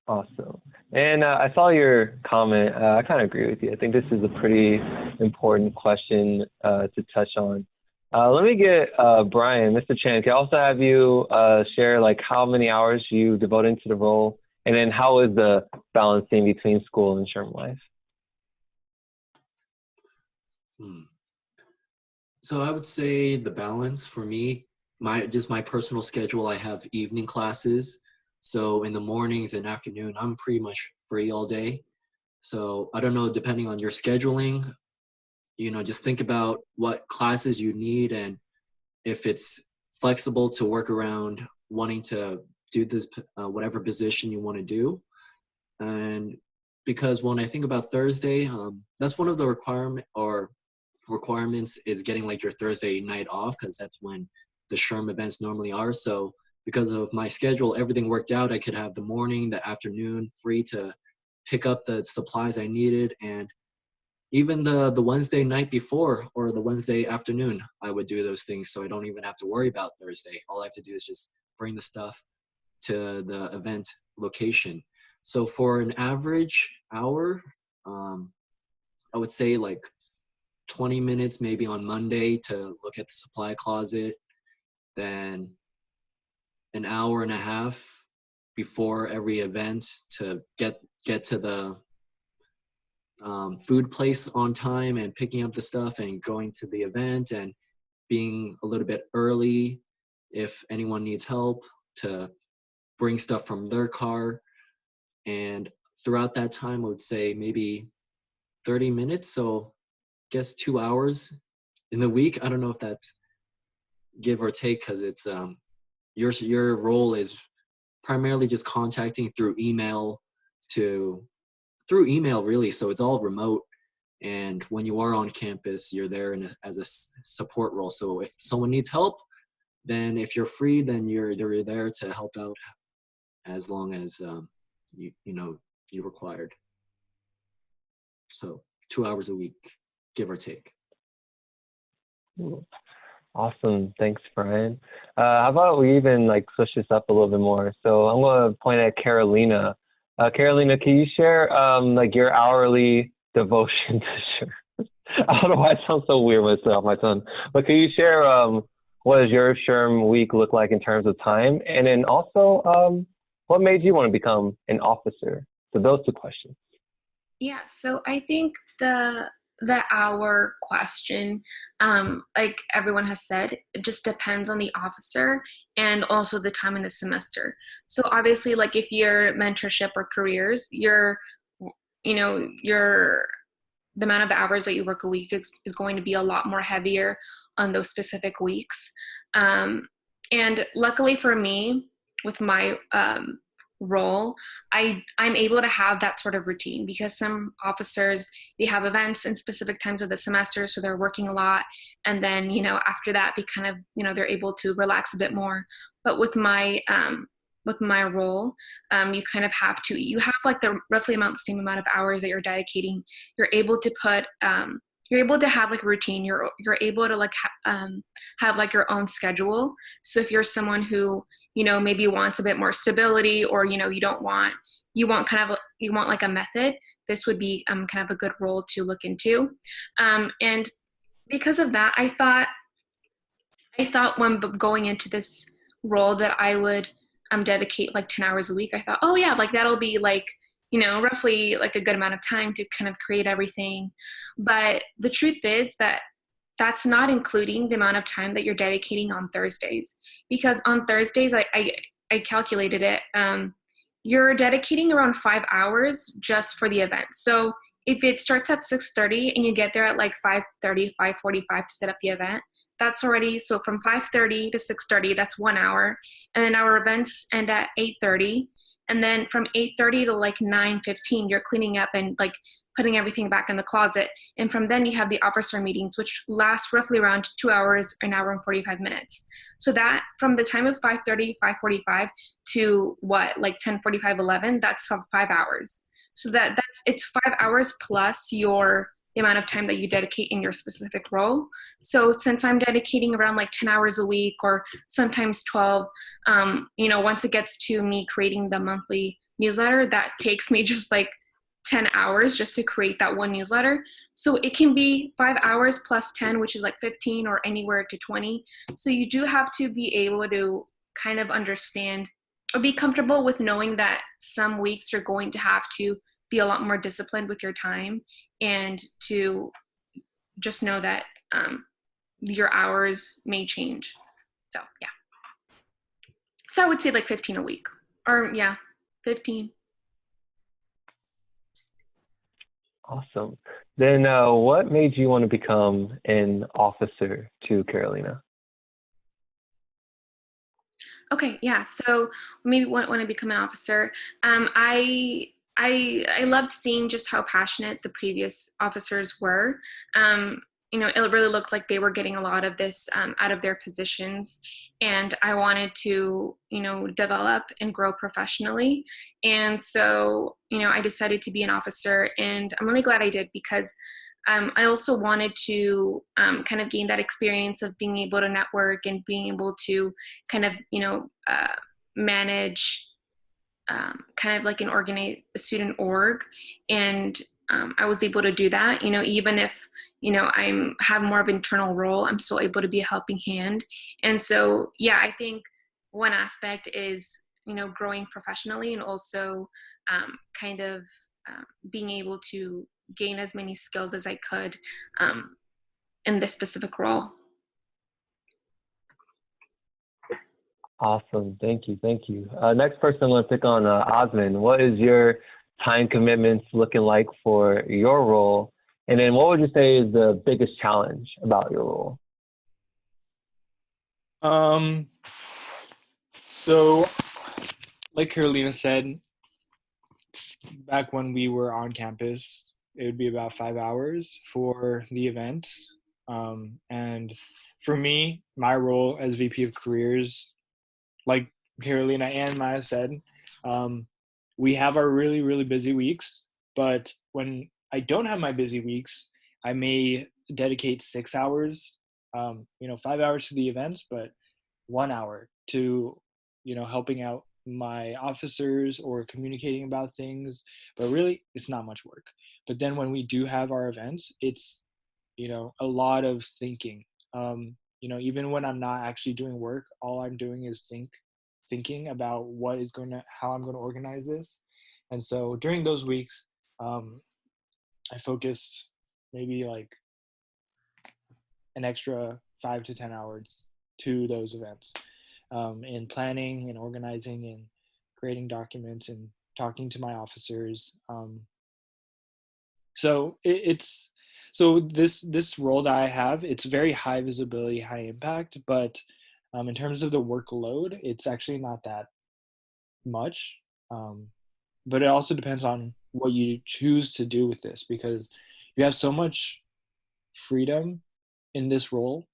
Awesome. And I saw your comment. I kind of agree with you. I think this is a pretty important question to touch on. Let me get Brian, Mr. Chan, can I also have you share like how many hours you devote into the role, and then how is the balancing between school and SHRM life? So I would say the balance for me, my personal schedule, I have evening classes. So in the mornings and afternoon, I'm pretty much free all day. So I don't know, depending on your scheduling, just think about what classes you need, and if it's flexible to work around wanting to do this, whatever position you want to do. And because when I think about Thursday, that's one of the requirements is getting like your Thursday night off, because that's when the SHRM events normally are. So because of my schedule, everything worked out. I could have the morning, the afternoon free to pick up the supplies I needed, and even the Wednesday night before or the Wednesday afternoon, I would do those things. So I don't even have to worry about Thursday. All I have to do is just bring the stuff to the event location. So for an average hour, I would say like 20 minutes maybe on Monday to look at the supply closet, then an hour and a half before every event to get to the food place on time and picking up the stuff and going to the event, and being a little bit early if anyone needs help to bring stuff from their car. And throughout that time, I would say maybe 30 minutes. So I guess 2 hours in the week. I don't know if that's give or take, because it's your role is primarily just contacting through email really. So it's all remote. And when you are on campus, you're there as a support role. So if someone needs help, then if you're free, then you're there to help out as long as you required. So 2 hours a week, give or take. Awesome. Thanks, Brian. How about we even like switch this up a little bit more? So I'm going to point at Carolina. Carolina, can you share like your hourly devotion to SHRM? I don't know why it sounds so weird when it's off my tongue, but can you share what does your SHRM week look like in terms of time? And then also, what made you want to become an officer? So those two questions. Yeah, so I think the hour question, like everyone has said, it just depends on the officer and also the time in the semester. So obviously, like if you're mentorship or careers, the amount of hours that you work a week is going to be a lot more heavier on those specific weeks. And luckily for me, with my role, I'm able to have that sort of routine, because some officers, they have events in specific times of the semester, so they're working a lot, and then after that they kind of they're able to relax a bit more. But with my role, you kind of you have like the roughly the same amount of hours that you're dedicating. You're able to put you're able to have like a routine. You're able to like have like your own schedule. So if you're someone who maybe wants a bit more stability, or you want like a method, this would be kind of a good role to look into. And because of that, I thought when going into this role that I would dedicate like 10 hours a week. I thought, oh yeah, like that'll be like roughly like a good amount of time to kind of create everything. But the truth is that that's not including the amount of time that you're dedicating on Thursdays, because on Thursdays, I calculated it, you're dedicating around 5 hours just for the event. So if it starts at 6:30 and you get there at like 5:30, 5:45 to set up the event, that's already, so from 5:30 to 6:30, that's 1 hour. And then our events end at 8:30. And then from 8:30 to like 9:15, you're cleaning up and like putting everything back in the closet. And from then you have the officer meetings, which last roughly around 2 hours, an hour and 45 minutes. So that from the time of 5:30, 5:45 to like 10:45, 11, that's 5 hours. So it's 5 hours plus your the amount of time that you dedicate in your specific role. So since I'm dedicating around like 10 hours a week or sometimes 12, once it gets to me creating the monthly newsletter, that takes me just like 10 hours just to create that one newsletter. So it can be 5 hours plus 10, which is like 15 or anywhere to 20. So you do have to be able to kind of understand or be comfortable with knowing that some weeks you're going to have to be a lot more disciplined with your time, and to just know that your hours may change. So yeah. So I would say like 15 a week, or 15. Awesome. Then what made you want to become an officer to Carolina? Okay, yeah. So maybe want to become an officer. I loved seeing just how passionate the previous officers were. It really looked like they were getting a lot of this out of their positions, and I wanted to, develop and grow professionally. And so, I decided to be an officer, and I'm really glad I did, because I also wanted to kind of gain that experience of being able to network and being able to kind of, manage kind of like a student org. And I was able to do that, even if, I have more of an internal role, I'm still able to be a helping hand. And so, I think one aspect is, growing professionally, and also kind of being able to gain as many skills as I could in this specific role. Awesome. Thank you. Next person I'm going to pick on Osman. What is your time commitments looking like for your role? And then what would you say is the biggest challenge about your role? So like Carolina said, back when we were on campus, it would be about 5 hours for the event. And for me, my role as VP of Careers, like Carolina and Maya said, we have our really, really busy weeks. But when I don't have my busy weeks, I may dedicate 6 hours, 5 hours to the events, but 1 hour to, helping out my officers or communicating about things. But really, it's not much work. But then when we do have our events, it's, a lot of thinking. Even when I'm not actually doing work, all I'm doing is thinking about how I'm going to organize this. And so during those weeks, I focused maybe like an extra 5 to 10 hours to those events, in planning and organizing and creating documents and talking to my officers. So this role that I have, it's very high visibility, high impact, but in terms of the workload, it's actually not that much. But it also depends on what you choose to do with this, because you have so much freedom in this role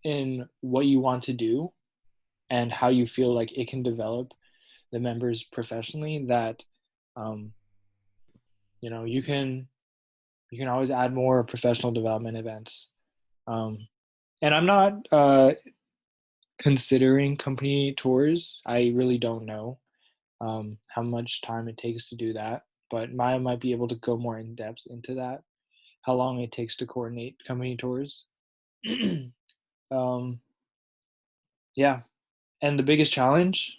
in what you want to do and how you feel like it can develop the members professionally, that you can always add more professional development events. And I'm not considering company tours. I really don't know how much time it takes to do that, but Maya might be able to go more in depth into that, how long it takes to coordinate company tours. Yeah. And the biggest challenge,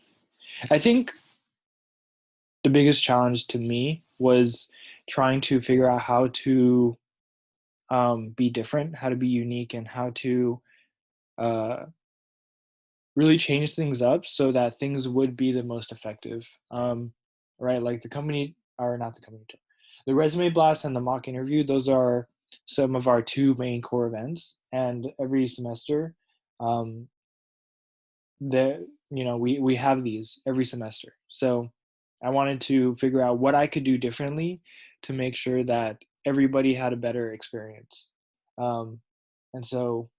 I think the biggest challenge to me was trying to figure out how to be different, how to be unique, and how to really change things up so that things would be the most effective. Right, like the resume blast and the mock interview, those are some of our two main core events. And every semester, we have these every semester. So I wanted to figure out what I could do differently to make sure that everybody had a better experience. And so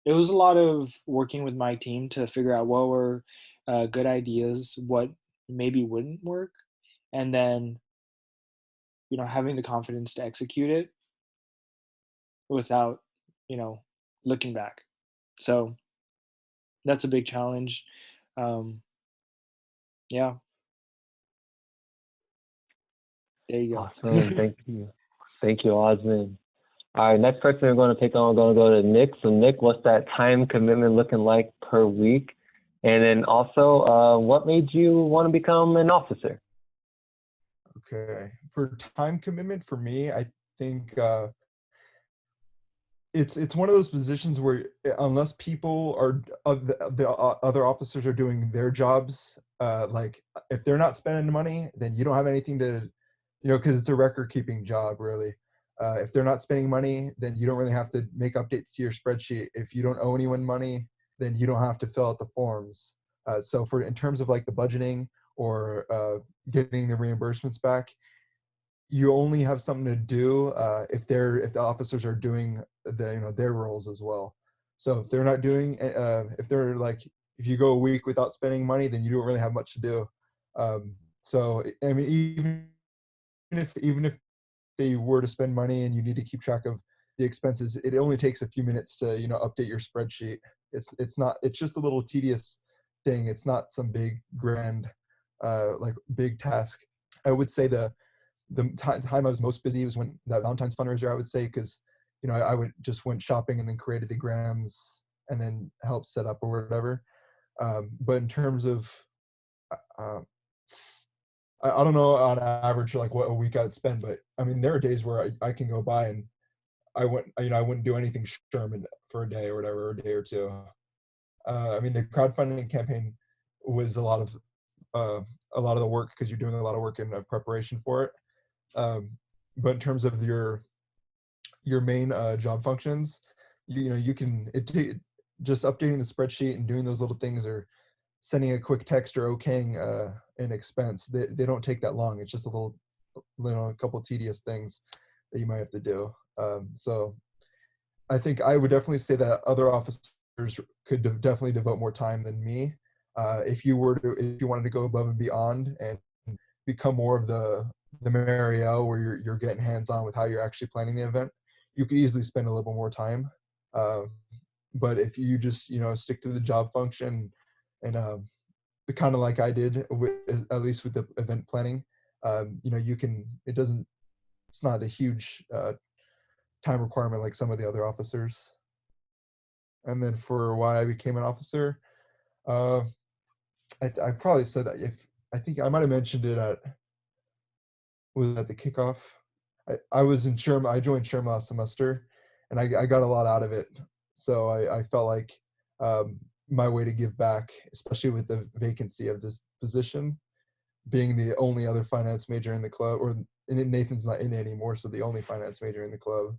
it was a lot of working with my team to figure out what were good ideas, what maybe wouldn't work, and then having the confidence to execute it. without, looking back. So that's a big challenge. Yeah, there you go. Awesome. Thank you, Osmond. All right, next person we're going to pick on, we're going to go to Nick. So Nick, what's that time commitment looking like per week? And then also, what made you want to become an officer? Okay, for time commitment for me, I think it's one of those positions where unless people are the other officers are doing their jobs, like if they're not spending money, then you don't have anything to, because it's a record keeping job really. If they're not spending money, then you don't really have to make updates to your spreadsheet. If you don't owe anyone money, then you don't have to fill out the forms. So for in terms of like the budgeting or getting the reimbursements back, you only have something to do if the officers are doing their roles as well. So if they're not doing if they're like, if you go a week without spending money, then you don't really have much to do. So I mean, even if they were to spend money and you need to keep track of the expenses, it only takes a few minutes to update your spreadsheet. It's just a little tedious thing. It's not some big grand like big task. I would say the time I was most busy was when that Valentine's fundraiser, I would say, because I would just went shopping and then created the grams and then helped set up or whatever. But in terms of I don't know on average like what a week I'd spend, but I mean there are days where I can go by and I wouldn't do anything SHRM for a day or whatever, or a day or two. I mean the crowdfunding campaign was a lot of the work because you're doing a lot of work in preparation for it. But in terms of your main job functions, you can just updating the spreadsheet and doing those little things, or sending a quick text or okaying an expense. They don't take that long. It's just a couple tedious things that you might have to do. So I think I would definitely say that other officers could definitely devote more time than me. If you wanted to go above and beyond and become more of the Marielle, where you're getting hands-on with how you're actually planning the event, you could easily spend a little more time. But if you just stick to the job function and kind of like I did, at least with the event planning, you can. It's not a huge time requirement like some of the other officers. And then for why I became an officer, I probably said that I think I might have mentioned it at the kickoff. I was in SHRM. I joined SHRM last semester, and I got a lot out of it. So I felt like my way to give back, especially with the vacancy of this position, being the only other finance major in the club, and Nathan's not in it anymore, so the only finance major in the club.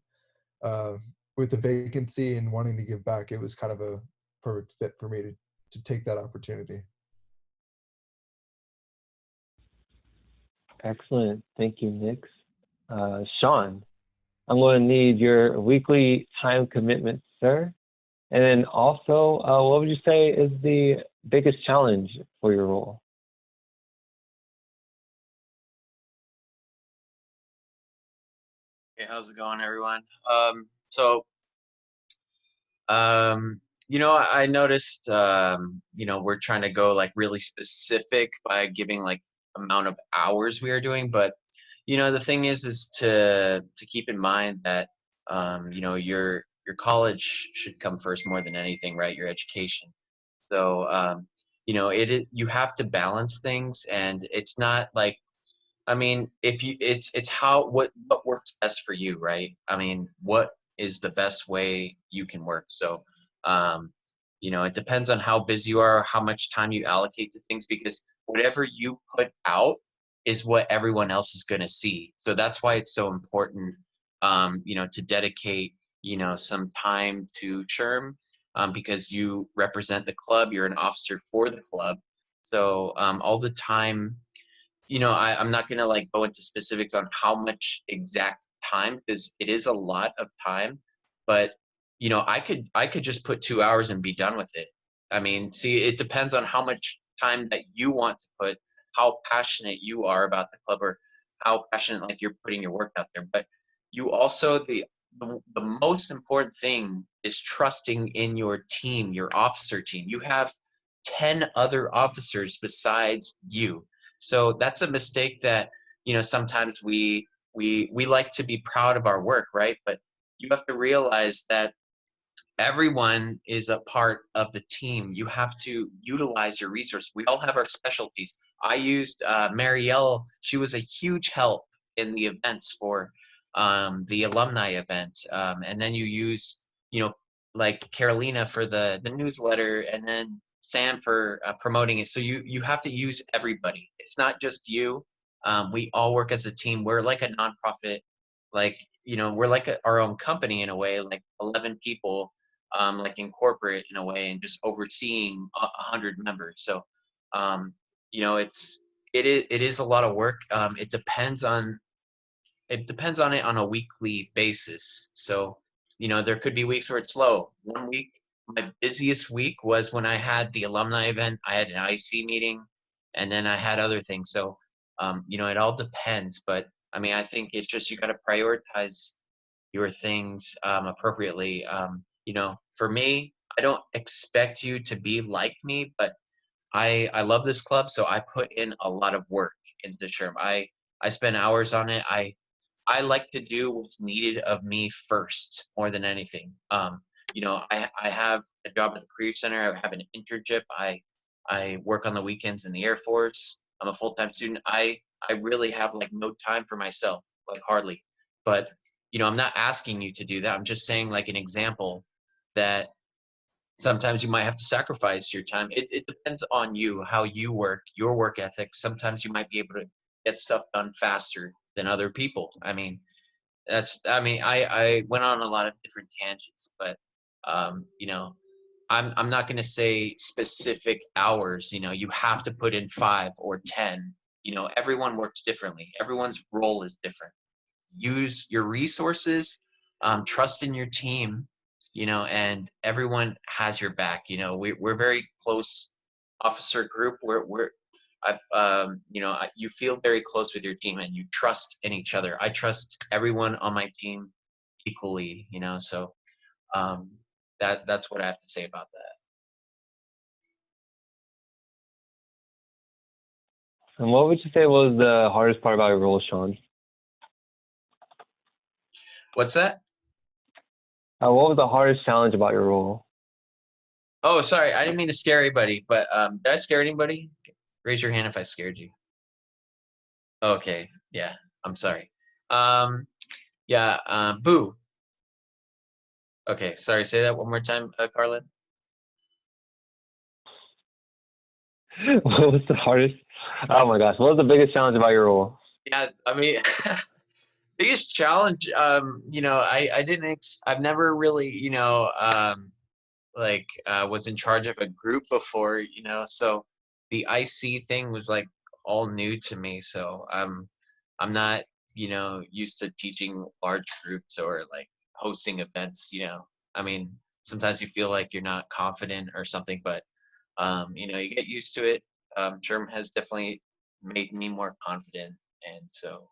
With the vacancy and wanting to give back, it was kind of a perfect fit for me to take that opportunity. Excellent. Thank you, Nick. Sean, I'm going to need your weekly time commitment, sir. And then also, what would you say is the biggest challenge for your role? Hey, how's it going, everyone? I noticed, we're trying to go like really specific by giving like amount of hours we are doing, but the thing is to keep in mind that your college should come first more than anything, right? Your education. So you have to balance things, and it's not like, I mean, if you, it's what works best for you, right? I mean, what is the best way you can work? So, it depends on how busy you are, how much time you allocate to things, because whatever you put out is what everyone else is going to see. So that's why it's so important, to dedicate, some time to SHRM, because you represent the club, you're an officer for the club. So all the time, I'm not going to like go into specifics on how much exact time, because it is a lot of time, but I could just put 2 hours and be done with it. I mean, see, it depends on how much time that you want to put, how passionate you are about the club, or how passionate like you're putting your work out there. But you also, the most important thing is trusting in your team, your officer team. You have 10 other officers besides you. So that's a mistake that, sometimes we like to be proud of our work, right? But you have to realize that everyone is a part of the team. You have to utilize your resources. We all have our specialties. I used Marielle. She was a huge help in the events for the alumni event. And then you use, like Carolina for the newsletter, and then Sam for promoting it. So you have to use everybody. It's not just you. We all work as a team. We're like a nonprofit, like, we're like our own company in a way, like 11 people, like in corporate in a way, and just overseeing 100 members. So, it is a lot of work. It depends on it on a weekly basis. So, there could be weeks where it's slow. One week, my busiest week was when I had the alumni event. I had an IC meeting, and then I had other things. So, it all depends. But I mean, I think it's just, you got to prioritize your things appropriately. For me, I don't expect you to be like me, but I love this club, so I put in a lot of work into SHRM. I spend hours on it. I like to do what's needed of me first, more than anything. I have a job at the Career Center. I have an internship. I work on the weekends in the Air Force. I'm a full-time student. I really have like no time for myself, like hardly. But I'm not asking you to do that. I'm just saying, like, an example that sometimes you might have to sacrifice your time. It depends on you, how you work, your work ethic. Sometimes you might be able to get stuff done faster than other people. I mean, I went on a lot of different tangents, but I'm not going to say specific hours. You have to put in 5 or 10. Everyone works differently. Everyone's role is different. Use your resources, trust in your team, and everyone has your back. We're very close officer group. You feel very close with your team, and you trust in each other. I trust everyone on my team equally, so that's what I have to say about that. And what would you say was the hardest part about your role, Sean? What's that? What was the hardest challenge about your role? Oh, sorry. I didn't mean to scare anybody, but did I scare anybody? Raise your hand if I scared you. Okay. Yeah. I'm sorry. Boo. Okay. Sorry. Say that one more time, Carlin. What was the hardest? Oh my gosh. What was the biggest challenge about your role? Yeah. I mean, biggest challenge, I've never really, was in charge of a group before, so the IC thing was like all new to me. So I'm not, used to teaching large groups or like hosting events. I mean, sometimes you feel like you're not confident or something, but you get used to it. SHRM has definitely made me more confident, and so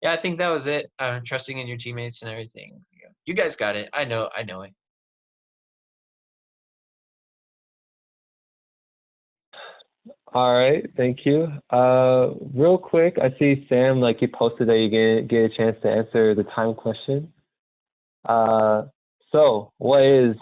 yeah, I think that was it. Trusting in your teammates and everything. You guys got it. I know it. All right, thank you. Real quick, I see Sam, like, you posted that you get a chance to answer the time question. So what is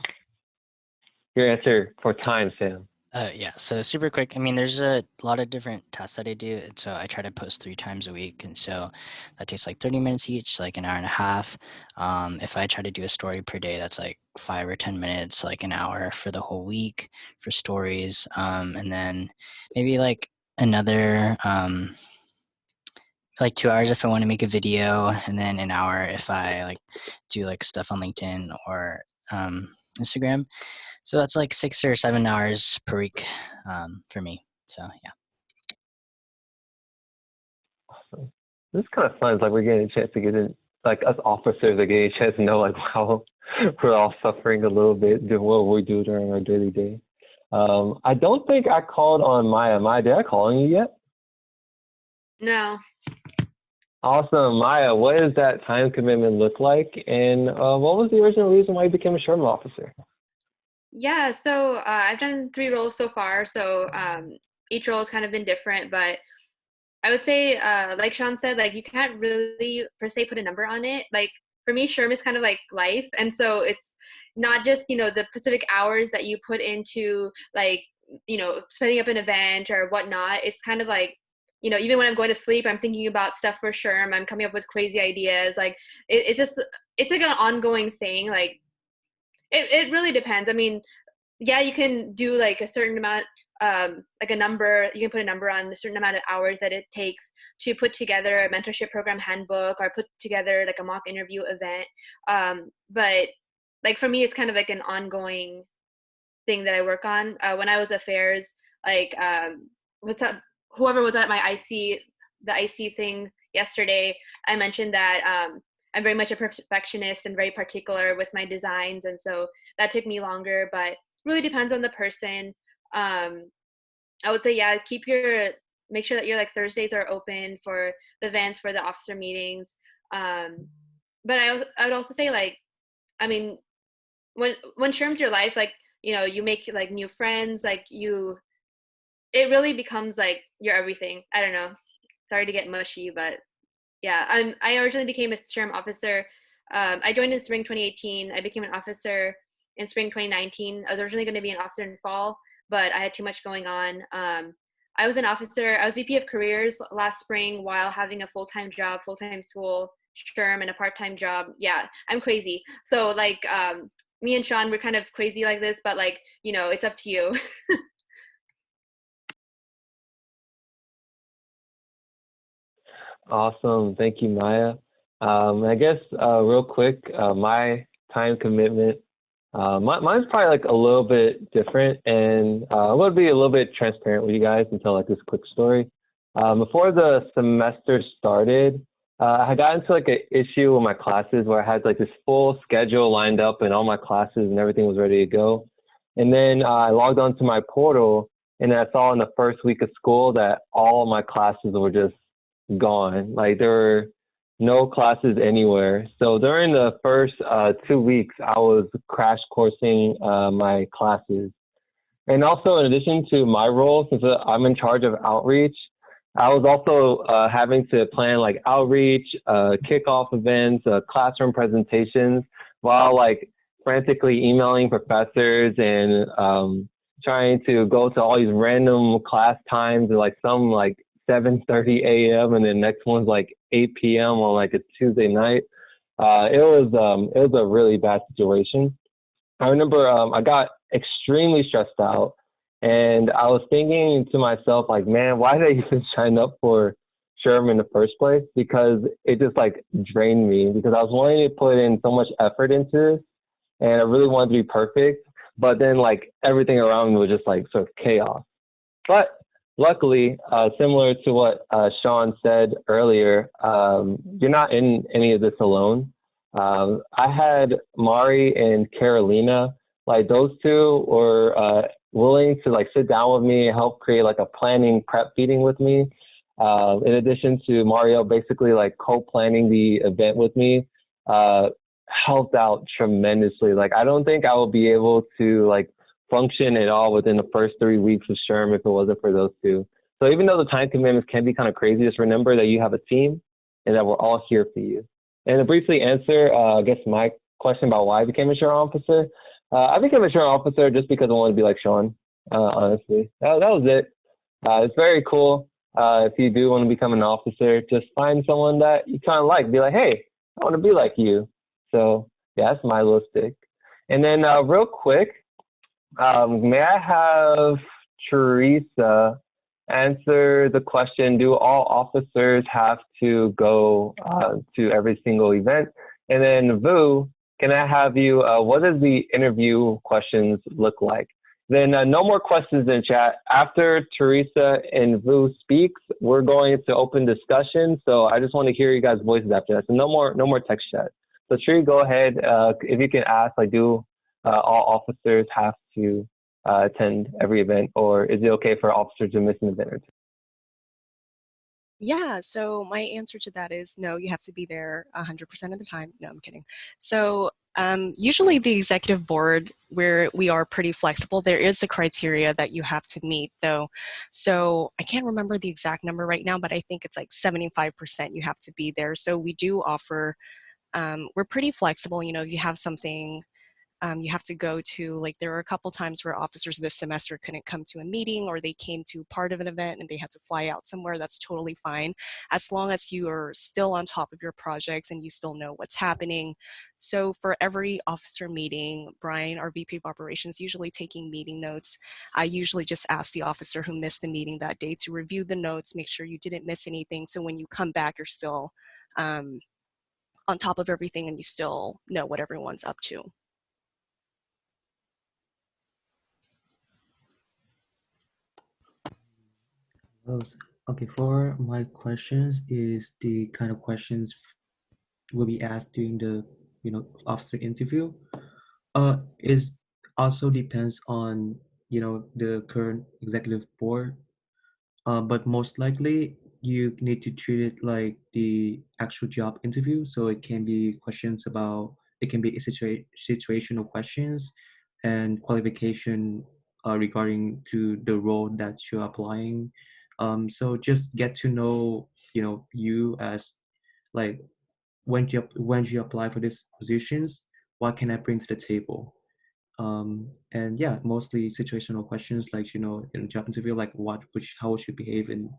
your answer for time, Sam? Yeah, so super quick. I mean, there's a lot of different tasks that I do, and so I try to post 3 times a week, and so that takes like 30 minutes each, like an hour and a half. If I try to do a story per day, that's like 5 or 10 minutes, like an hour for the whole week for stories, and then maybe like another like 2 hours if I want to make a video, and then an hour if I like do like stuff on LinkedIn or Instagram. So that's like 6 or 7 hours per week for me. So yeah. Awesome. This is kind of fun. It's like we're getting a chance to get in, like us officers are getting a chance to know like how we're all suffering a little bit doing what we do during our daily day. I don't think I called on Maya. Maya, did I call on you yet? No. Awesome. Maya, what does that time commitment look like? And what was the original reason why you became a SHRM officer? Yeah, so I've done 3 roles so far. So each role has kind of been different, but I would say, like Sean said, like you can't really per se put a number on it. Like for me, SHRM is kind of like life, and so it's not just the specific hours that you put into like setting up an event or whatnot. It's kind of like even when I'm going to sleep, I'm thinking about stuff for SHRM. I'm coming up with crazy ideas. Like it's like an ongoing thing. Like it really depends. I mean, yeah, you can do like a certain amount, like a number, you can put a number on a certain amount of hours that it takes to put together a mentorship program handbook or put together like a mock interview event. But like for me, it's kind of like an ongoing thing that I work on. When I was affairs, like what's up, whoever was at my the IC thing yesterday, I mentioned that I'm very much a perfectionist and very particular with my designs, and so that took me longer, but really depends on the person. I would say, yeah, make sure that your like Thursdays are open for the events, for the officer meetings. But I would also say, like, I mean, when SHRM's your life, like, you make like new friends, like it really becomes like your everything. I don't know. Sorry to get mushy, but yeah, I originally became a SHRM officer. I joined in spring 2018. I became an officer in spring 2019. I was originally going to be an officer in fall, but I had too much going on. I was an officer. I was VP of careers last spring while having a full-time job, full-time school, SHRM, and a part-time job. Yeah, I'm crazy. So like me and Sean, we're kind of crazy like this, but like, it's up to you. Awesome. Thank you, Maya. I guess real quick, my time commitment, mine's probably like a little bit different, and I want to be a little bit transparent with you guys and tell like this quick story. Before the semester started, I got into like an issue with my classes where I had like this full schedule lined up and all my classes and everything was ready to go. And then I logged onto my portal and I saw in the first week of school that all of my classes were just gone. Like there were no classes anywhere. So during the first 2 weeks, I was crash coursing my classes. And also, in addition to my role, since I'm in charge of outreach, I was also having to plan like outreach, kickoff events, classroom presentations, while like frantically emailing professors and trying to go to all these random class times, like some like 7:30 a.m. and then next one's like 8 p.m. on like a Tuesday night. It was a really bad situation. I remember I got extremely stressed out, and I was thinking to myself like, man, why did I even sign up for SHRM in the first place? Because it just like drained me because I was wanting to put in so much effort into this, and I really wanted to be perfect. But then like everything around me was just like sort of chaos. But luckily, similar to what Sean said earlier, you're not in any of this alone. I had Mari and Carolina, like those two were willing to like sit down with me and help create like a planning prep meeting with me. In addition to Mario basically like co-planning the event with me, helped out tremendously. Like I don't think I will be able to like function at all within the first 3 weeks of SHRM if it wasn't for those two. So even though the time commitments can be kind of crazy, just remember that you have a team and that we're all here for you. And to briefly answer, I guess my question about why I became a SHRM officer, I became a SHRM officer just because I wanted to be like Sean, honestly. That was it. It's very cool. If you do want to become an officer, just find someone that you kind of like. Be like, hey, I want to be like you. So yeah, that's my little stick. And then real quick, may I have Teresa answer the question, do all officers have to go to every single event? And then Vu, can I have you, what does the interview questions look like? Then no more questions in chat. After Teresa and Vu speaks, we're going to open discussion. So I just want to hear you guys' voices after that. So no more text chat. So Tree, go ahead. If you can ask, like, do all officers have to attend every event, or is it okay for officers to miss an event or two? Yeah, so my answer to that is no, you have to be there 100% of the time. No, I'm kidding. So usually the executive board, where we are pretty flexible, there is a criteria that you have to meet though. So I can't remember the exact number right now, but I think it's like 75% you have to be there. So we do offer, we're pretty flexible. You know, if you have something you have to go to, like there were a couple times where officers this semester couldn't come to a meeting, or they came to part of an event and they had to fly out somewhere. That's totally fine, as long as you are still on top of your projects and you still know what's happening. So for every officer meeting, Brian, our VP of operations, usually taking meeting notes. I usually just ask the officer who missed the meeting that day to review the notes, make sure you didn't miss anything, so when you come back, you're still on top of everything and you still know what everyone's up to. Okay, for my questions is the kind of questions will be asked during the officer interview. Is also depends on the current executive board. But most likely you need to treat it like the actual job interview. So it can be questions about, it can be situational questions and qualification regarding to the role that you're applying. So just get to know, you as like when you apply for these positions, what can I bring to the table? And yeah, mostly situational questions like in a job interview, like how we should behave in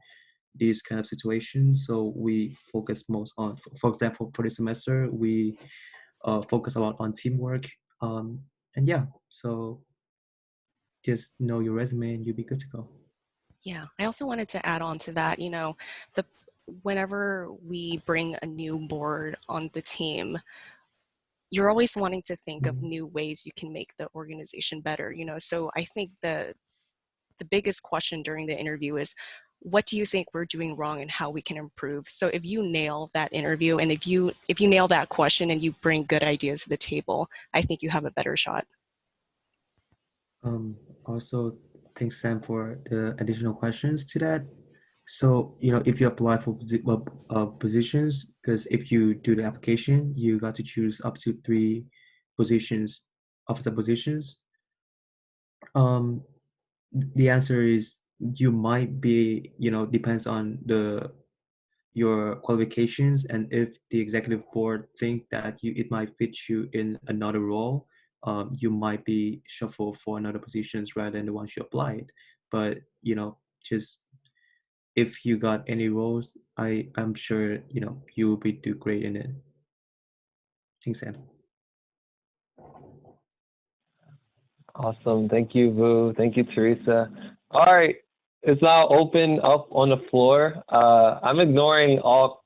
these kind of situations. So we focus most on, for example, for this semester we focus a lot on teamwork. And yeah, so just know your resume and you'll be good to go. Yeah, I also wanted to add on to that, whenever we bring a new board on the team, you're always wanting to think of new ways you can make the organization better, So I think the biggest question during the interview is, what do you think we're doing wrong and how we can improve? So if you nail that interview and if you nail that question and you bring good ideas to the table, I think you have a better shot. Also, thanks Sam for the additional questions to that. So, if you apply for positions, because if you do the application, you got to choose up to 3 positions, officer positions. The answer is you might be, depends on your qualifications, and if the executive board think that it might fit you in another role, you might be shuffled for another positions rather than the ones you applied. But just if you got any roles, I'm sure you will be do great in it. Thanks, Sam. Awesome. Thank you, Vu. Thank you, Teresa. All right. It's now open up on the floor. I'm ignoring all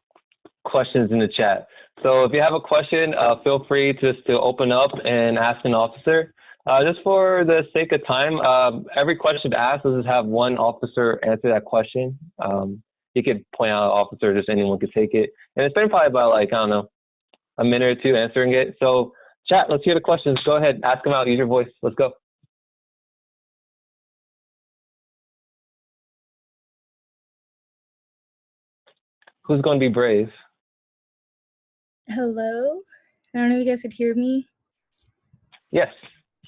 questions in the chat. So if you have a question, feel free to open up and ask an officer. Just for the sake of time, every question asked, let's just have one officer answer that question. You could point out an officer, just anyone could take it. And it's been probably about like, I don't know, a minute or two answering it. So chat, let's hear the questions. Go ahead, ask them out, use your voice. Let's go. Who's going to be brave? Hello? I don't know if you guys could hear me. Yes.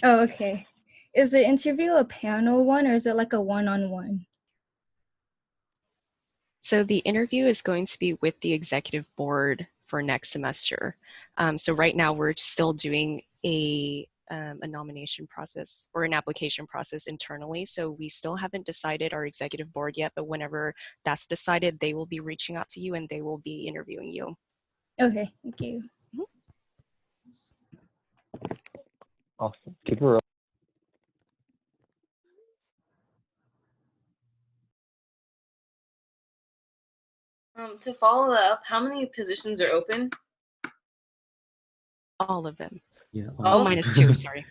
Oh, okay. Is the interview a panel one or is it like a one-on-one? So the interview is going to be with the executive board for next semester. So right now we're still doing a nomination process or an application process internally. So we still haven't decided our executive board yet, but whenever that's decided, they will be reaching out to you and they will be interviewing you. Okay, thank you. Awesome. Keep it rolling. To follow that up, how many positions are open? All of them. Yeah. Oh, -2, sorry.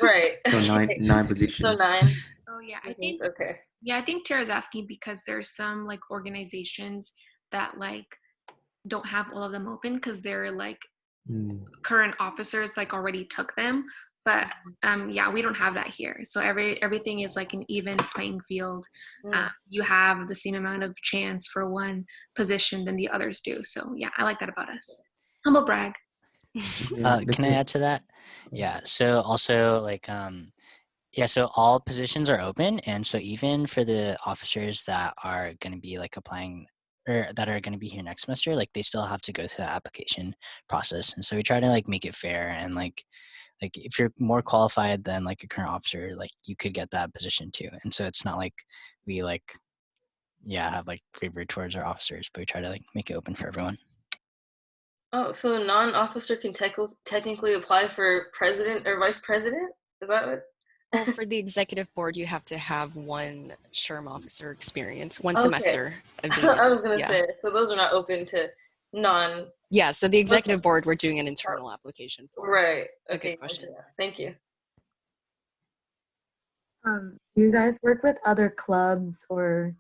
Right. So nine positions. So 9. Oh yeah, I think okay. Yeah, I think Tara's asking because there's some like organizations that like don't have all of them open because they're like current officers like already took them. But yeah, we don't have that here. So everything is like an even playing field. You have the same amount of chance for one position than the others do. So yeah, I like that about us. Humble brag. Can I add to that? Yeah. So also like yeah, so all positions are open, and so even for the officers that are going to be like applying or that are going to be here next semester, like they still have to go through the application process. And so we try to like make it fair, and like if you're more qualified than like a current officer, like you could get that position too. And so it's not like we like have like favor towards our officers, but we try to like make it open for everyone. Oh, so a non-officer can technically apply for president or vice president? Is that what? Well, for the executive board, you have to have one SHRM officer experience, one Okay. semester of being I was gonna yeah. say, so those are not open to non. Yeah, so the executive board, we're doing an internal application for. Right. A Okay. good question. Thank you. Do you guys work with other clubs or,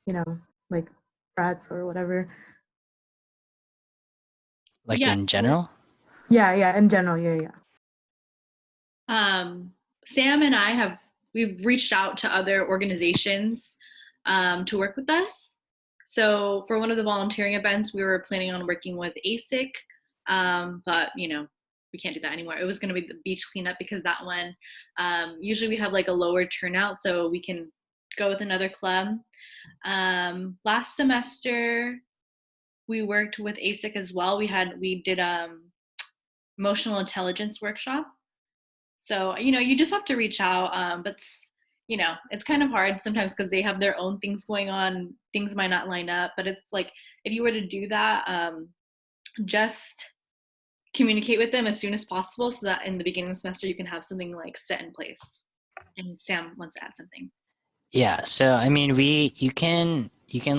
you know, like frats or whatever? Like in general? Yeah, in general, yeah. Sam and we've reached out to other organizations to work with us. So for one of the volunteering events, we were planning on working with ASIC, but we can't do that anymore. It was going to be the beach cleanup because that one, usually we have like a lower turnout, so we can go with another club. Last semester, we worked with ASIC as well. We did emotional intelligence workshop. So, you just have to reach out, but it's kind of hard sometimes because they have their own things going on. Things might not line up, but it's like, if you were to do that, just communicate with them as soon as possible so that in the beginning of the semester, you can have something like set in place. And Sam wants to add something. Yeah, so I mean, you can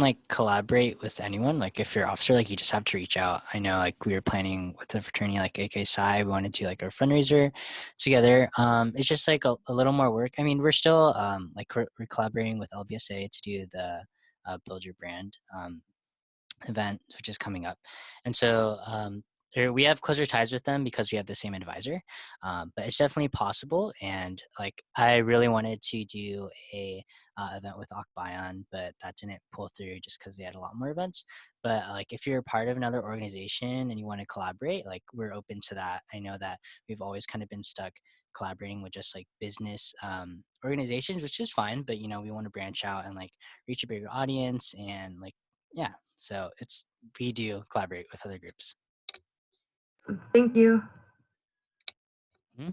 like collaborate with anyone. Like if you're an officer, like you just have to reach out. I know like we were planning with the fraternity, like AK Psi, we wanted to do like a fundraiser together. It's just like a little more work. I mean, we're still like we're collaborating with LBSA to do the Build Your Brand event, which is coming up. And so we have closer ties with them because we have the same advisor, but it's definitely possible. And like I really wanted to do a event with Akbayan, but that didn't pull through just because they had a lot more events. But like if you're a part of another organization and you want to collaborate, like we're open to that. I know that we've always kind of been stuck collaborating with just like business organizations, which is fine, but we want to branch out and like reach a bigger audience. And like yeah, so we do collaborate with other groups. Thank you. Mm-hmm.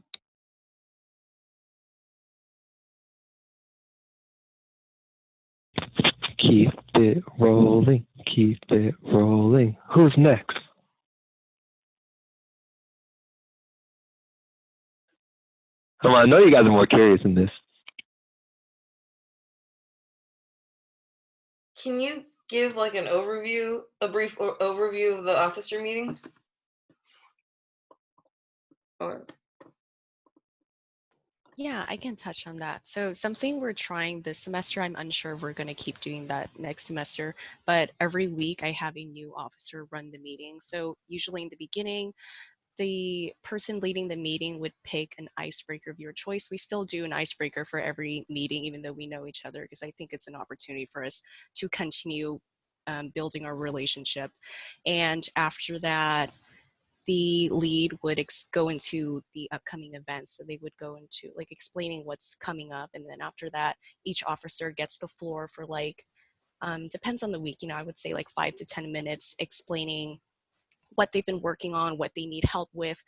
Keep it rolling, keep it rolling. Who's next? Come on, I know you guys are more curious than this. Can you give like a brief overview of the officer meetings? Or Yeah, I can touch on that. So something we're trying this semester, I'm unsure if we're going to keep doing that next semester, but every week I have a new officer run the meeting. So usually in the beginning, the person leading the meeting would pick an icebreaker of your choice. We still do an icebreaker for every meeting, even though we know each other, because I think it's an opportunity for us to continue building our relationship. And after that, the lead would go into the upcoming events. So they would go into like explaining what's coming up. And then after that, each officer gets the floor for like, depends on the week, I would say like 5 to 10 minutes explaining what they've been working on, what they need help with.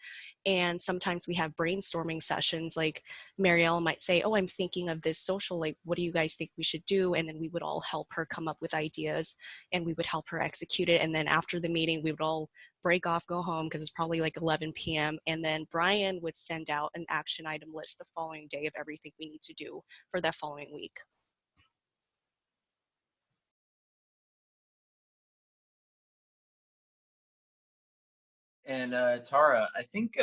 And sometimes we have brainstorming sessions, like Marielle might say, oh, I'm thinking of this social, like, what do you guys think we should do? And then we would all help her come up with ideas and we would help her execute it. And then after the meeting, we would all break off, go home, because it's probably like 11 p.m. And then Brian would send out an action item list the following day of everything we need to do for that following week. And Tara, I think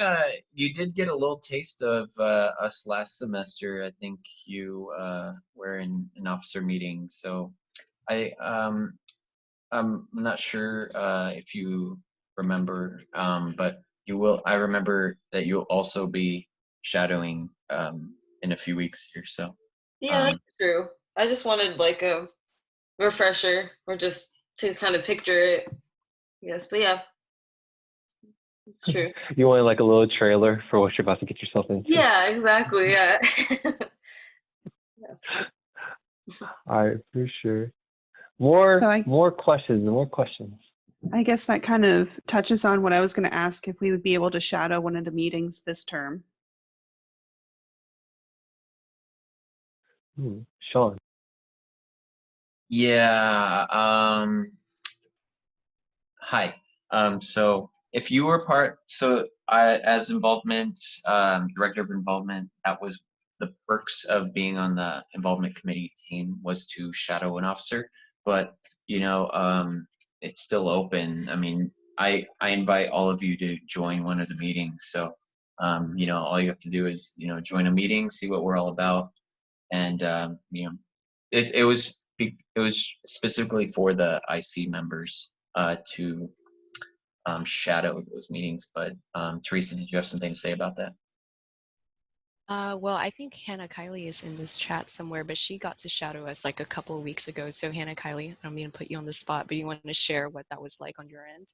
you did get a little taste of us last semester. I think you were in an officer meeting. So I'm not sure if you remember, but you will. I remember that you'll also be shadowing in a few weeks here. So Yeah, that's true. I just wanted like a refresher or just to kind of picture it. Yes, but yeah, it's true. You want like a little trailer for what you're about to get yourself into. Yeah, exactly. Yeah. All right, for sure. More questions. I guess that kind of touches on what I was going to ask, if we would be able to shadow one of the meetings this term. Sean. Yeah. Hi. So if you were as involvement, director of involvement, that was the perks of being on the involvement committee team, was to shadow an officer. But it's still open. I mean, I invite all of you to join one of the meetings. So all you have to do is join a meeting, see what we're all about, and it was specifically for the IC members to shadow those meetings. But Teresa, did you have something to say about that? Well, I think Hannah Kiley is in this chat somewhere, but she got to shadow us like a couple of weeks ago. So Hannah Kiley, I don't mean to put you on the spot, but you want to share what that was like on your end?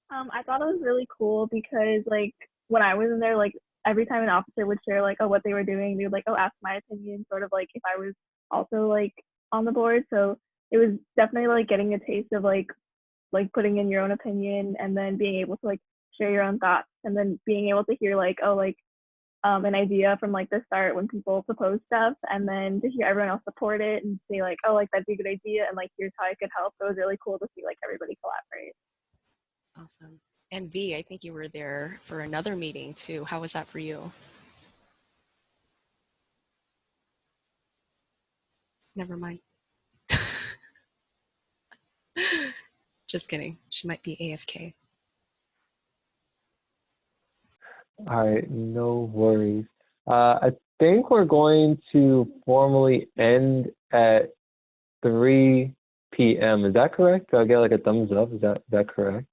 I thought it was really cool because like when I was in there, like every time an officer would share like, oh, what they were doing, they would like, oh, ask my opinion, sort of like if I was also like on the board. So it was definitely like getting a taste of like putting in your own opinion and then being able to like share your own thoughts and then being able to hear like, oh, like an idea from like the start when people propose stuff, and then to hear everyone else support it and say like, oh, like that'd be a good idea, and like here's how I could help. So it was really cool to see like everybody collaborate. Awesome. And V, I think you were there for another meeting too. How was that for you? Never mind. Just kidding. She might be AFK. All right, no worries. I think we're going to formally end at 3 p.m. Is that correct? Do I get like a thumbs up? Is that correct?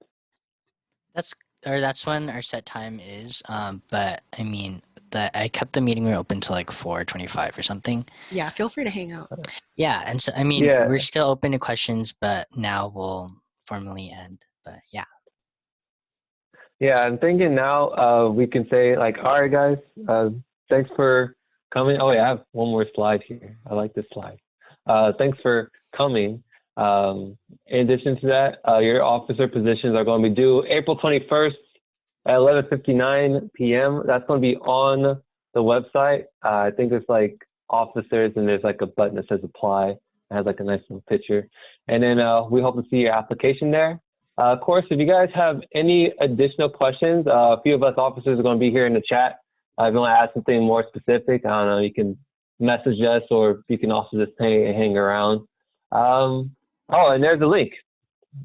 That's when our set time is. But I mean, I kept the meeting room open till like 4:25 or something. Yeah, feel free to hang out. Yeah, and so I mean, we're still open to questions, but now we'll formally end. But yeah. Yeah, I'm thinking now we can say like, all right, guys, thanks for coming. Oh, yeah, I have one more slide here. I like this slide. Thanks for coming. In addition to that, your officer positions are going to be due April 21st at 11:59 p.m. That's going to be on the website. I think it's like officers, and there's like a button that says apply. It has like a nice little picture. And then we hope to see your application there. Of course, if you guys have any additional questions, a few of us officers are going to be here in the chat. If you want to ask something more specific, I don't know, you can message us, or you can also just hang around. Oh, and there's a link.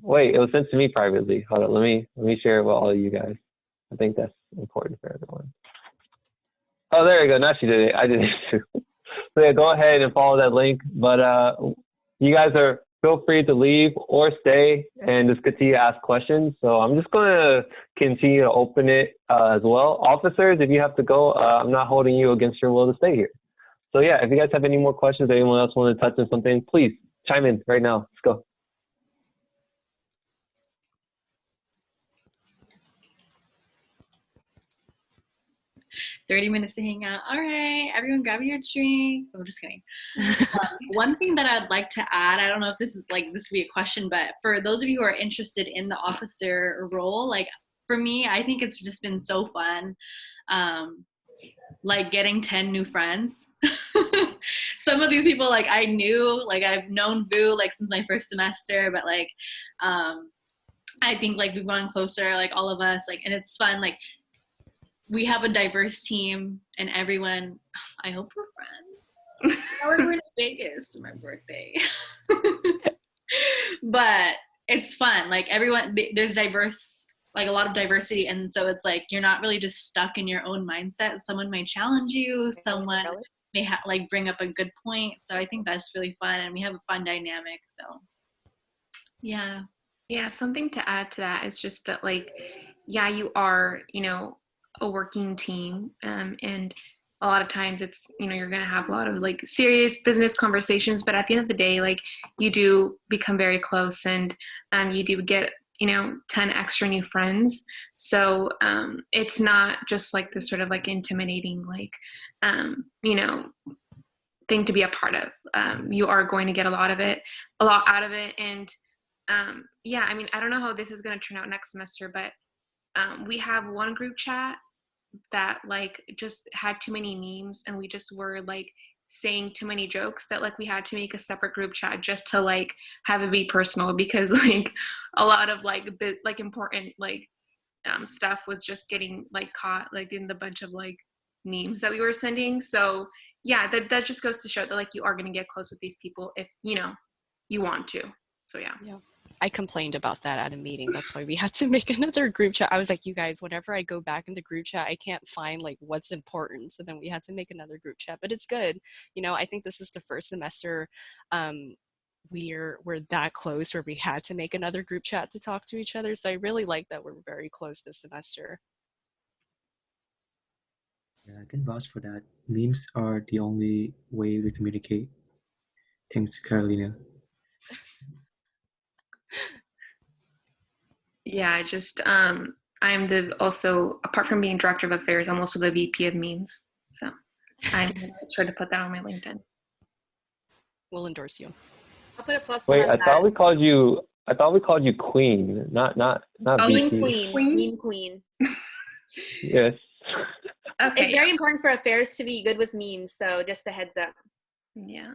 Wait, it was sent to me privately. Hold on, let me share it with all of you guys. I think that's important for everyone. Oh, there you go. Now she did it. I did it too. So yeah, go ahead and follow that link. But you guys feel free to leave or stay and just continue to ask questions. So I'm just going to continue to open it as well. Officers, if you have to go, I'm not holding you against your will to stay here. So yeah, if you guys have any more questions or anyone else want to touch on something, please chime in right now. Let's go. 30 minutes to hang out. All right, everyone grab your drink. I'm just kidding. One thing that I'd like to add, I don't know if this would be a question, but for those of you who are interested in the officer role, like for me, I think it's just been so fun. Like getting 10 new friends. Some of these people like I knew, like I've known Vu like since my first semester, but like I think like we've gone closer, like all of us, like, and it's fun. Like we have a diverse team, and everyone, I hope we're friends. Now we're going to Vegas for my birthday. But it's fun. Like everyone, there's diverse, like a lot of diversity. And so it's like, you're not really just stuck in your own mindset. Someone may challenge you. Someone may like bring up a good point. So I think that's really fun. And we have a fun dynamic. So yeah. Yeah, something to add to that is just that like, yeah, you are, a working team, and a lot of times it's, you're going to have a lot of like serious business conversations, but at the end of the day, like you do become very close, and you do get 10 extra new friends. So it's not just like this sort of like intimidating like thing to be a part of. You are going to get a lot out of it. And yeah, I mean, I don't know how this is going to turn out next semester, but we have one group chat that like just had too many memes, and we just were like saying too many jokes that like we had to make a separate group chat just to like have it be personal, because like a lot of like important like stuff was just getting like caught like in the bunch of like memes that we were sending. So yeah, that just goes to show that like you are going to get close with these people if you want to. So yeah. I complained about that at a meeting. That's why we had to make another group chat. I was like, you guys, whenever I go back in the group chat, I can't find like what's important. So then we had to make another group chat, but it's good. I think this is the first semester we're that close where we had to make another group chat to talk to each other. So I really like that we're very close this semester. Yeah, I can vouch for that. Memes are the only way we communicate. Thanks, Carolina. Yeah, just I'm also, apart from being director of affairs, I'm also the VP of memes. So I'm gonna try to put that on my LinkedIn. We'll endorse you. I'll put a plus Wait, one on I that. thought we called you Queen, not Meme VP. queen. Meme queen. Yes. Okay. It's very important for affairs to be good with memes, so just a heads up. Yeah,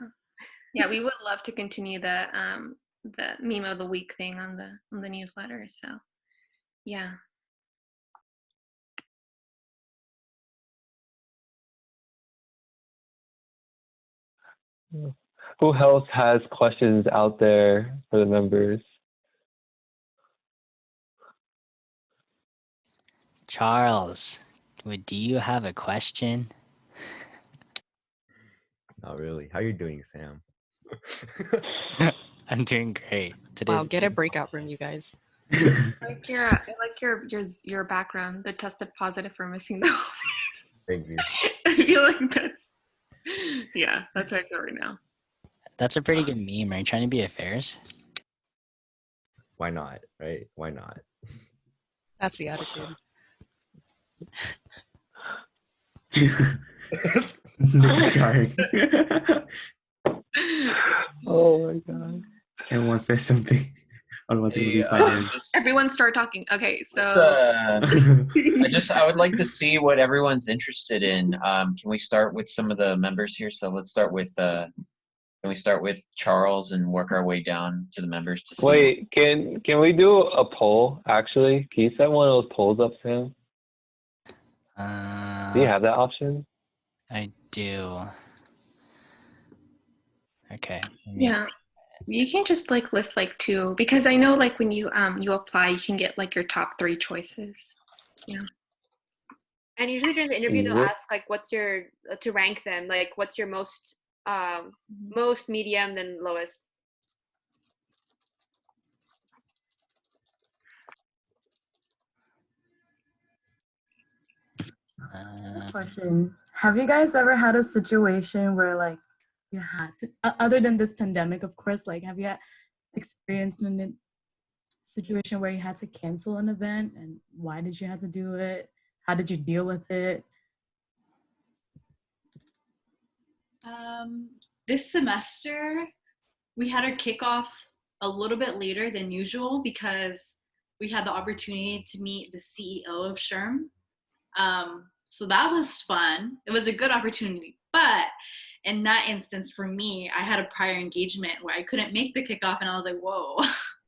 we would love to continue the meme of the week thing on the newsletter. So yeah. Who else has questions out there for the members? Charles, do you have a question? Not really. How you doing, Sam? I'm doing great. Wow, get a breakout room, you guys. I like your background that tested positive for missing the holidays. Thank you. I feel like that's what I feel right now. That's a pretty good meme. Are you trying to be affairs? Why not? Right? Why not? That's the attitude. Nick's trying. Oh my god. Everyone say something. Otherwise it will be 5 minutes. Everyone start talking. Okay, so I would like to see what everyone's interested in. Can we start with some of the members here? So let's start with can we start with Charles and work our way down to the members to see? Wait, can we do a poll actually? Can you set one of those polls up, Sam? Do you have that option? I do. Okay. yeah, you can just like list like 2, because I know like when you apply, you can get like your top 3 choices. Yeah. And usually during the interview, they'll ask like, what's your to rank them, like what's your most medium, then lowest. Question. Have you guys ever had a situation where like you had to, other than this pandemic, of course, like have you experienced a situation where you had to cancel an event, and why did you have to do it? How did you deal with it? This semester, we had our kickoff a little bit later than usual because we had the opportunity to meet the CEO of SHRM. So that was fun. It was a good opportunity. But in that instance, for me, I had a prior engagement where I couldn't make the kickoff, and I was like, whoa,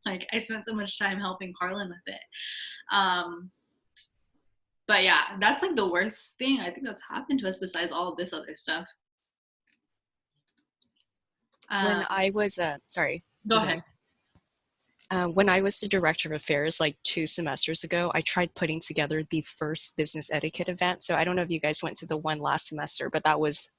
like I spent so much time helping Carlin with it. But yeah, that's like the worst thing I think that's happened to us besides all of this other stuff. When I was, sorry. Go ahead. When I was the director of affairs like 2 semesters ago, I tried putting together the first business etiquette event. So I don't know if you guys went to the one last semester, but that was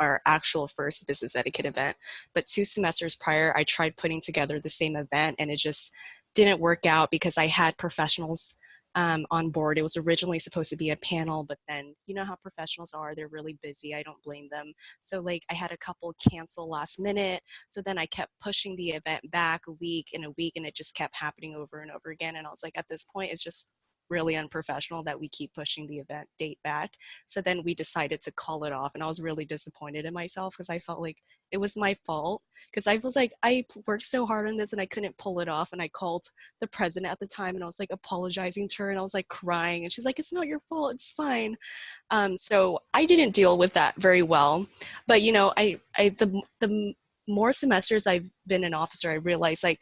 our actual first business etiquette event. But 2 semesters prior, I tried putting together the same event, and it just didn't work out because I had professionals on board. It was originally supposed to be a panel, but then you know how professionals are, they're really busy. I don't blame them. So like I had a couple cancel last minute. So then I kept pushing the event back a week, and it just kept happening over and over again. And I was like, at this point, it's just really unprofessional that we keep pushing the event date back. So then we decided to call it off, and I was really disappointed in myself because I felt like it was my fault, because I was like, I worked so hard on this and I couldn't pull it off. And I called the president at the time, and I was like apologizing to her, and I was like crying, and she's like, it's not your fault, it's fine. So I didn't deal with that very well. But you know, the more semesters I've been an officer, I realized like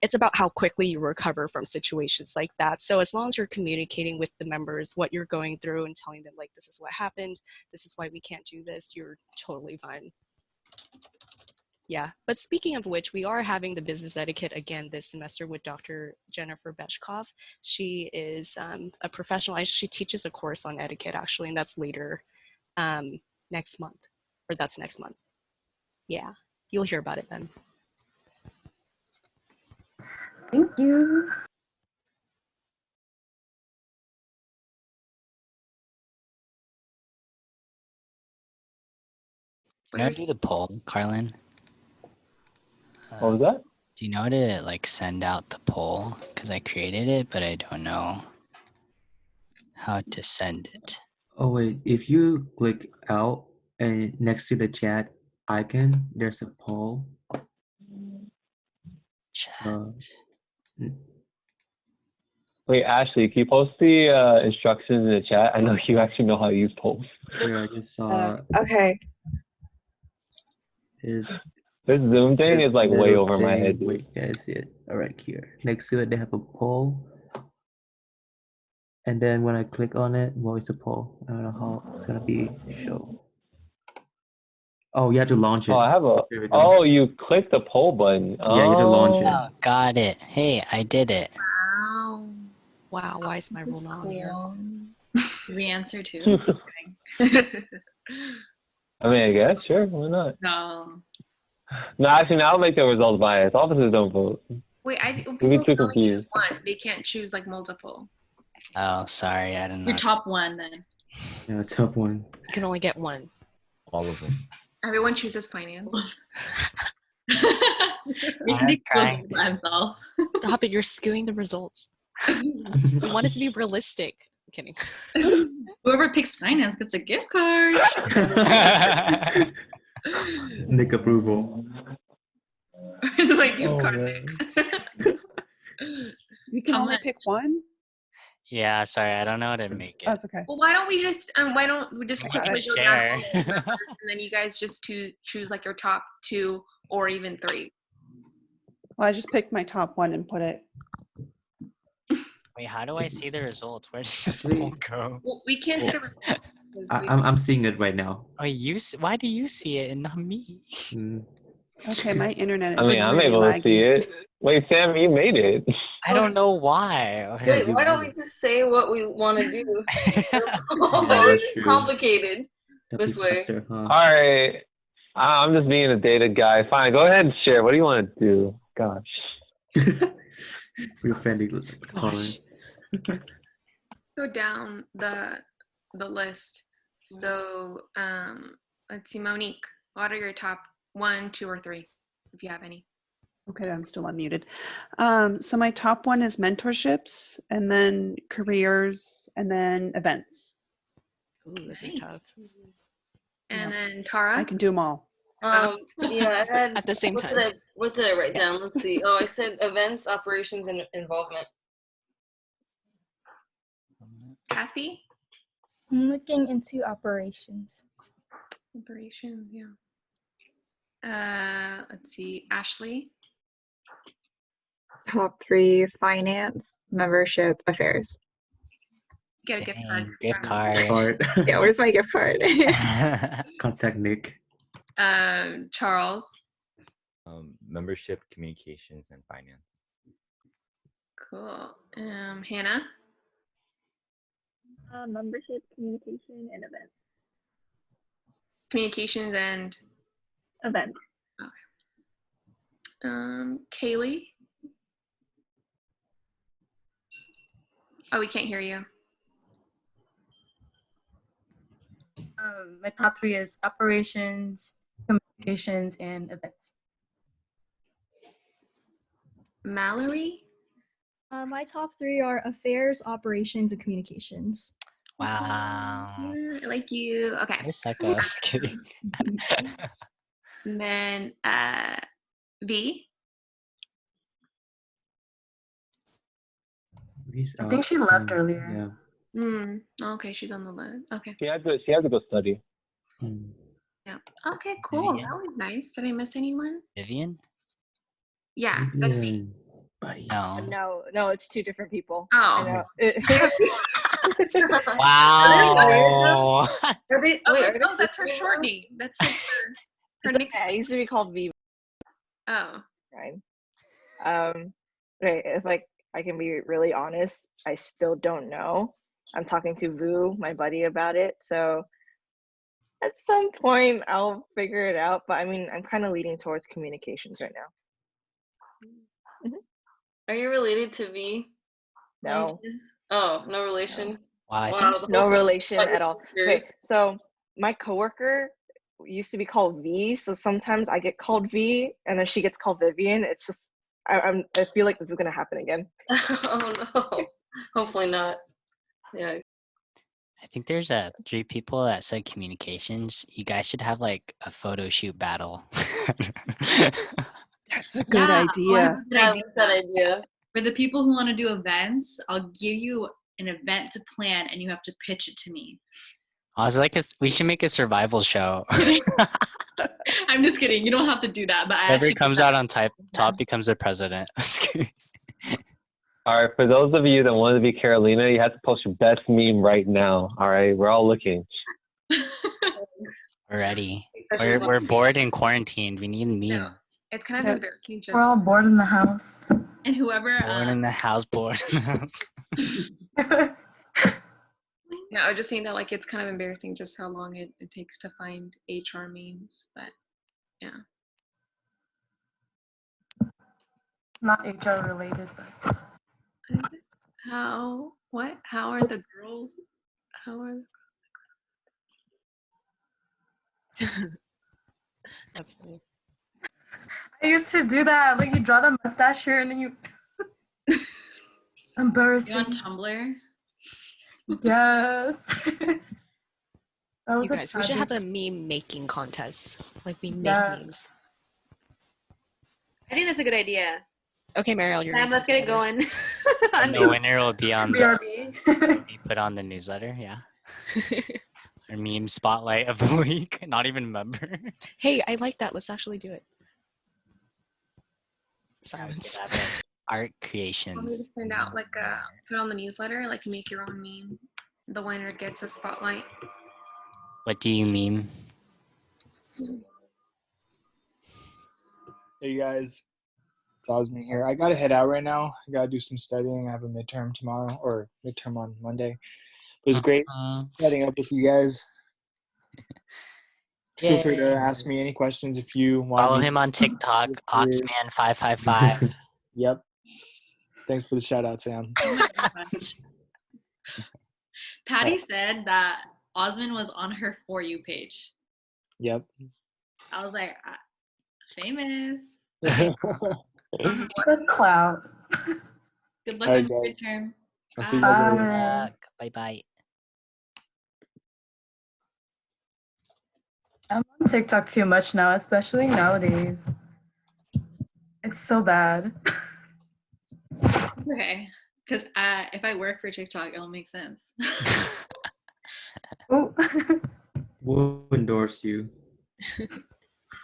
it's about how quickly you recover from situations like that. So as long as you're communicating with the members what you're going through and telling them like, this is what happened, this is why we can't do this, you're totally fine. Yeah, but speaking of which, we are having the business etiquette again this semester with Dr. Jennifer Beshkov. She is a professional. She teaches a course on etiquette actually, and that's later next month, or that's next month. Yeah, you'll hear about it then. Thank you. You know how to do the poll, Carlin? What was that? Do you know how to like send out the poll? Because I created it, but I don't know how to send it. Oh wait, if you click out and next to the chat icon, there's a poll. Chat. Wait, Ashley, can you post the instructions in the chat? I know you actually know how to use polls. Here, I just saw. Okay. Is This Zoom thing this is like way little over my thing. head, dude. Wait, you guys see it? All right, here. Next to it, they have a poll. And then when I click on it, what is the poll? I don't know how it's gonna be show. Oh, you have to launch it. Oh, I have a. There we go. Oh, you click the poll button. Yeah, you have to launch it. Oh, got it. Hey, I did it. Wow. Wow, why is my role not on here? Should we answer too? I mean, I guess, sure, why not? No. No, actually, now I'll make the results biased. Officers don't vote. Wait, You'd people be too can only choose confused. one. They can't choose like multiple. Oh, sorry, I didn't know. Your top one then. Yeah, top one. You can only get one. All of them. Everyone chooses finance. Nick by himself. Stop it, you're skewing the results. We want it to be realistic. I'm kidding. Whoever picks finance gets a gift card. Nick approval. It's like gift Oh, card. man. You can only pick one? Yeah, sorry, I don't know how to make it. That's okay. Well, why don't we just quickly Let's go down share. all the numbers, and then you guys just choose like your top 2 or even 3. Well, I just picked my top one and put it. Wait, how do I see the results? Where does this poll go? Well, we can't see the results. I'm seeing it right now. Oh, why do you see it and not me? Okay, my internet I is mean, I'm really able laggy. to see it. Wait, Sam, you made it. I don't know why. Wait, why don't we just say what we want to do? that's It's true. complicated That'd this be way. faster, huh? All right. I'm just being a data guy. Fine, go ahead and share. What do you want to do? Gosh. We're offending Colin. Go down the list. So let's see, Monique, what are your top 1, 2, or 3, if you have any? Okay, I'm still unmuted. So my top one is mentorships, and then careers, and then events. Ooh, those are tough. And then Tara? I can do them all. Yeah, I had At the same time. What did I write down? Let's see. Oh, I said events, operations, and involvement. Kathy? I'm looking into operations. Operations, yeah. Let's see, Ashley? Top 3, finance, membership, affairs. Get a gift card. Gift card. Yeah, where's my gift card? Contact Nick. Charles? Membership, communications, and finance. Cool. Hannah? Membership, communication, and events. Communications and? Events. Okay. Kaylee? Oh, we can't hear you. My top 3 is operations, communications, and events. Mallory? My top 3 are affairs, operations, and communications. Wow. I like you. Okay. I suck. I was kidding. And then V. I think she left earlier. Okay, she's on the list. Okay. She had to go study. Yeah. Okay, cool. Vivian? That was nice. Did I miss anyone? Vivian? Yeah, that's me. No. No, it's 2 different people. Oh. I know. Wow. Are they, Oh, wait, are they that's her short name. That's like her nickname. I used to be called V. Oh. Right. Right. If I can be really honest, I still don't know. I'm talking to Vu, my buddy, about it. So at some point I'll figure it out. But I mean, I'm kind of leaning towards communications right now. Are you related to V? No. Oh, no relation. Wow, Wow, No relation at all. Okay, so my coworker used to be called V, so sometimes I get called V, and then she gets called Vivian. It's just I feel like this is gonna happen again. Oh no. Hopefully not. Yeah. I think there's 3 people that said communications. You guys should have like a photo shoot battle. That's a good idea. Good idea. For the people who want to do events, I'll give you an event to plan and you have to pitch it to me. I was like, we should make a survival show. I'm just kidding. You don't have to do that. But Whoever comes out on top becomes the president. All right, for those of you that want to be Carolina, you have to post your best meme right now. All right, we're all looking. We're ready. We're bored and quarantined. We need a meme. It's kind of embarrassing. Just We're all bored in the house. And whoever Bored in the house, bored in the house. Yeah, I was just saying that like it's kind of embarrassing just how long it takes to find HR memes, but yeah. Not HR related, but How are the girls? How are the girls? That's funny. I used to do that. Like you draw the mustache here and then you embarrassing. You on Tumblr? Yes. That was You guys, we should have a meme making contest. Like we make memes. I think that's a good idea. Okay, Mariel, you're Let's get it going. And the winner will be on BRB. be put on the newsletter, yeah. Our meme spotlight of the week. Not even a member. Hey, I like that. Let's actually do it. Silence. Art Want me creations. to send out like put on the newsletter, like make your own meme. The winner gets a spotlight. What do you meme? Hey guys, it's Osman here. I gotta head out right now. I gotta do some studying. I have a midterm tomorrow, or midterm on Monday. It was great setting up with you guys. Feel free to ask me any questions if you want. Follow him on TikTok, Oxman555. Yep. Thanks for the shout out, Sam. Patty said that Osman was on her For You page. Yep. I was like, famous. Good clout. Good luck All on right, your guys. midterm. I'll see you guys later. Bye-bye. I'm on TikTok too much now, especially nowadays. It's so bad. Okay. Because if I work for TikTok, it'll make sense. Oh. We'll endorse you.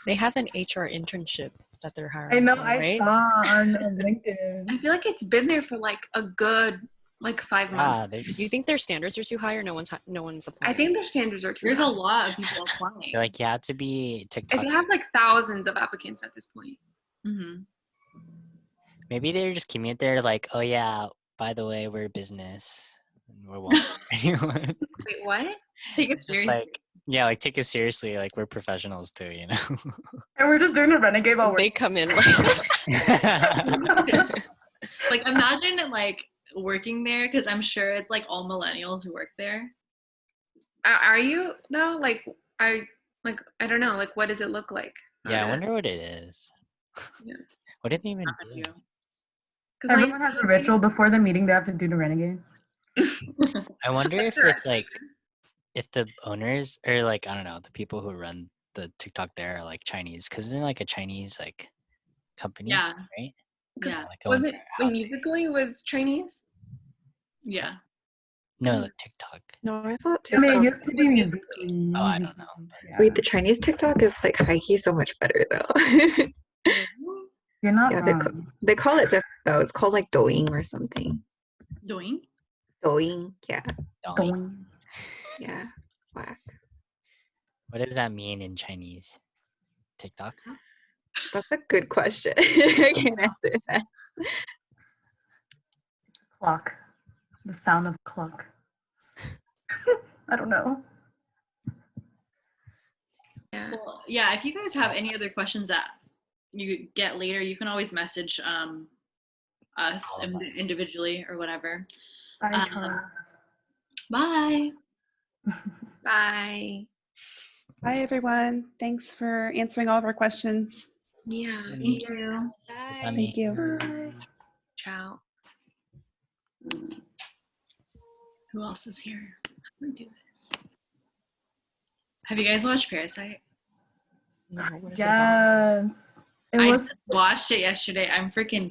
They have an HR internship that they're hiring. I know, right? I saw on LinkedIn. I feel like it's been there for like a good 5 months. Do you think their standards are too high, or no one's applying? I think their standards are too There's high. a lot of people applying. Like you have to be TikTok. It has like thousands of applicants at this point. Mm-hmm. Maybe they're just keeping it there like, oh yeah, by the way, we're a business. And we're welcome anyone. Wait, what? Take it Just seriously. like, yeah, like take it seriously. Like we're professionals too, you know? And we're just doing a renegade while They come in like Like imagine like working there because I'm sure it's like all millennials who work there. Are you though? Like, I don't know. Like, what does it look like? Yeah, I wonder what it is. Yeah. What did they even do? Everyone has a ritual before the meeting they have to do to renegade. I wonder if it's like, if the owners or like, I don't know, the people who run the TikTok there are like Chinese, because isn't it like a Chinese like company, Yeah. right? Yeah. Like I Was wonder it how Musically was Chinese? Yeah. no, the TikTok. No, I thought I mean, TikTok. it used to be Musically. Oh, I don't know. Wait, the Chinese TikTok is like high key so much better though. You're not Yeah, wrong. they call it different though. It's called like Douyin or something. Doing? Douyin, yeah. Douyin. Yeah. Whack. What does that mean in Chinese? TikTok? That's a good question. I can't answer that. Clock. The sound of clock. I don't know. Yeah. Well, yeah, if you guys have any other questions that you get later, you can always message us individually or whatever. Bye, Charles. Bye. Bye. Bye, everyone. Thanks for answering all of our questions. Yeah. Thank you. Bye. Thank you. Ciao. Who else is here? I'm gonna do this. Have you guys watched Parasite? Yes. It I was just watched it yesterday. I'm freaking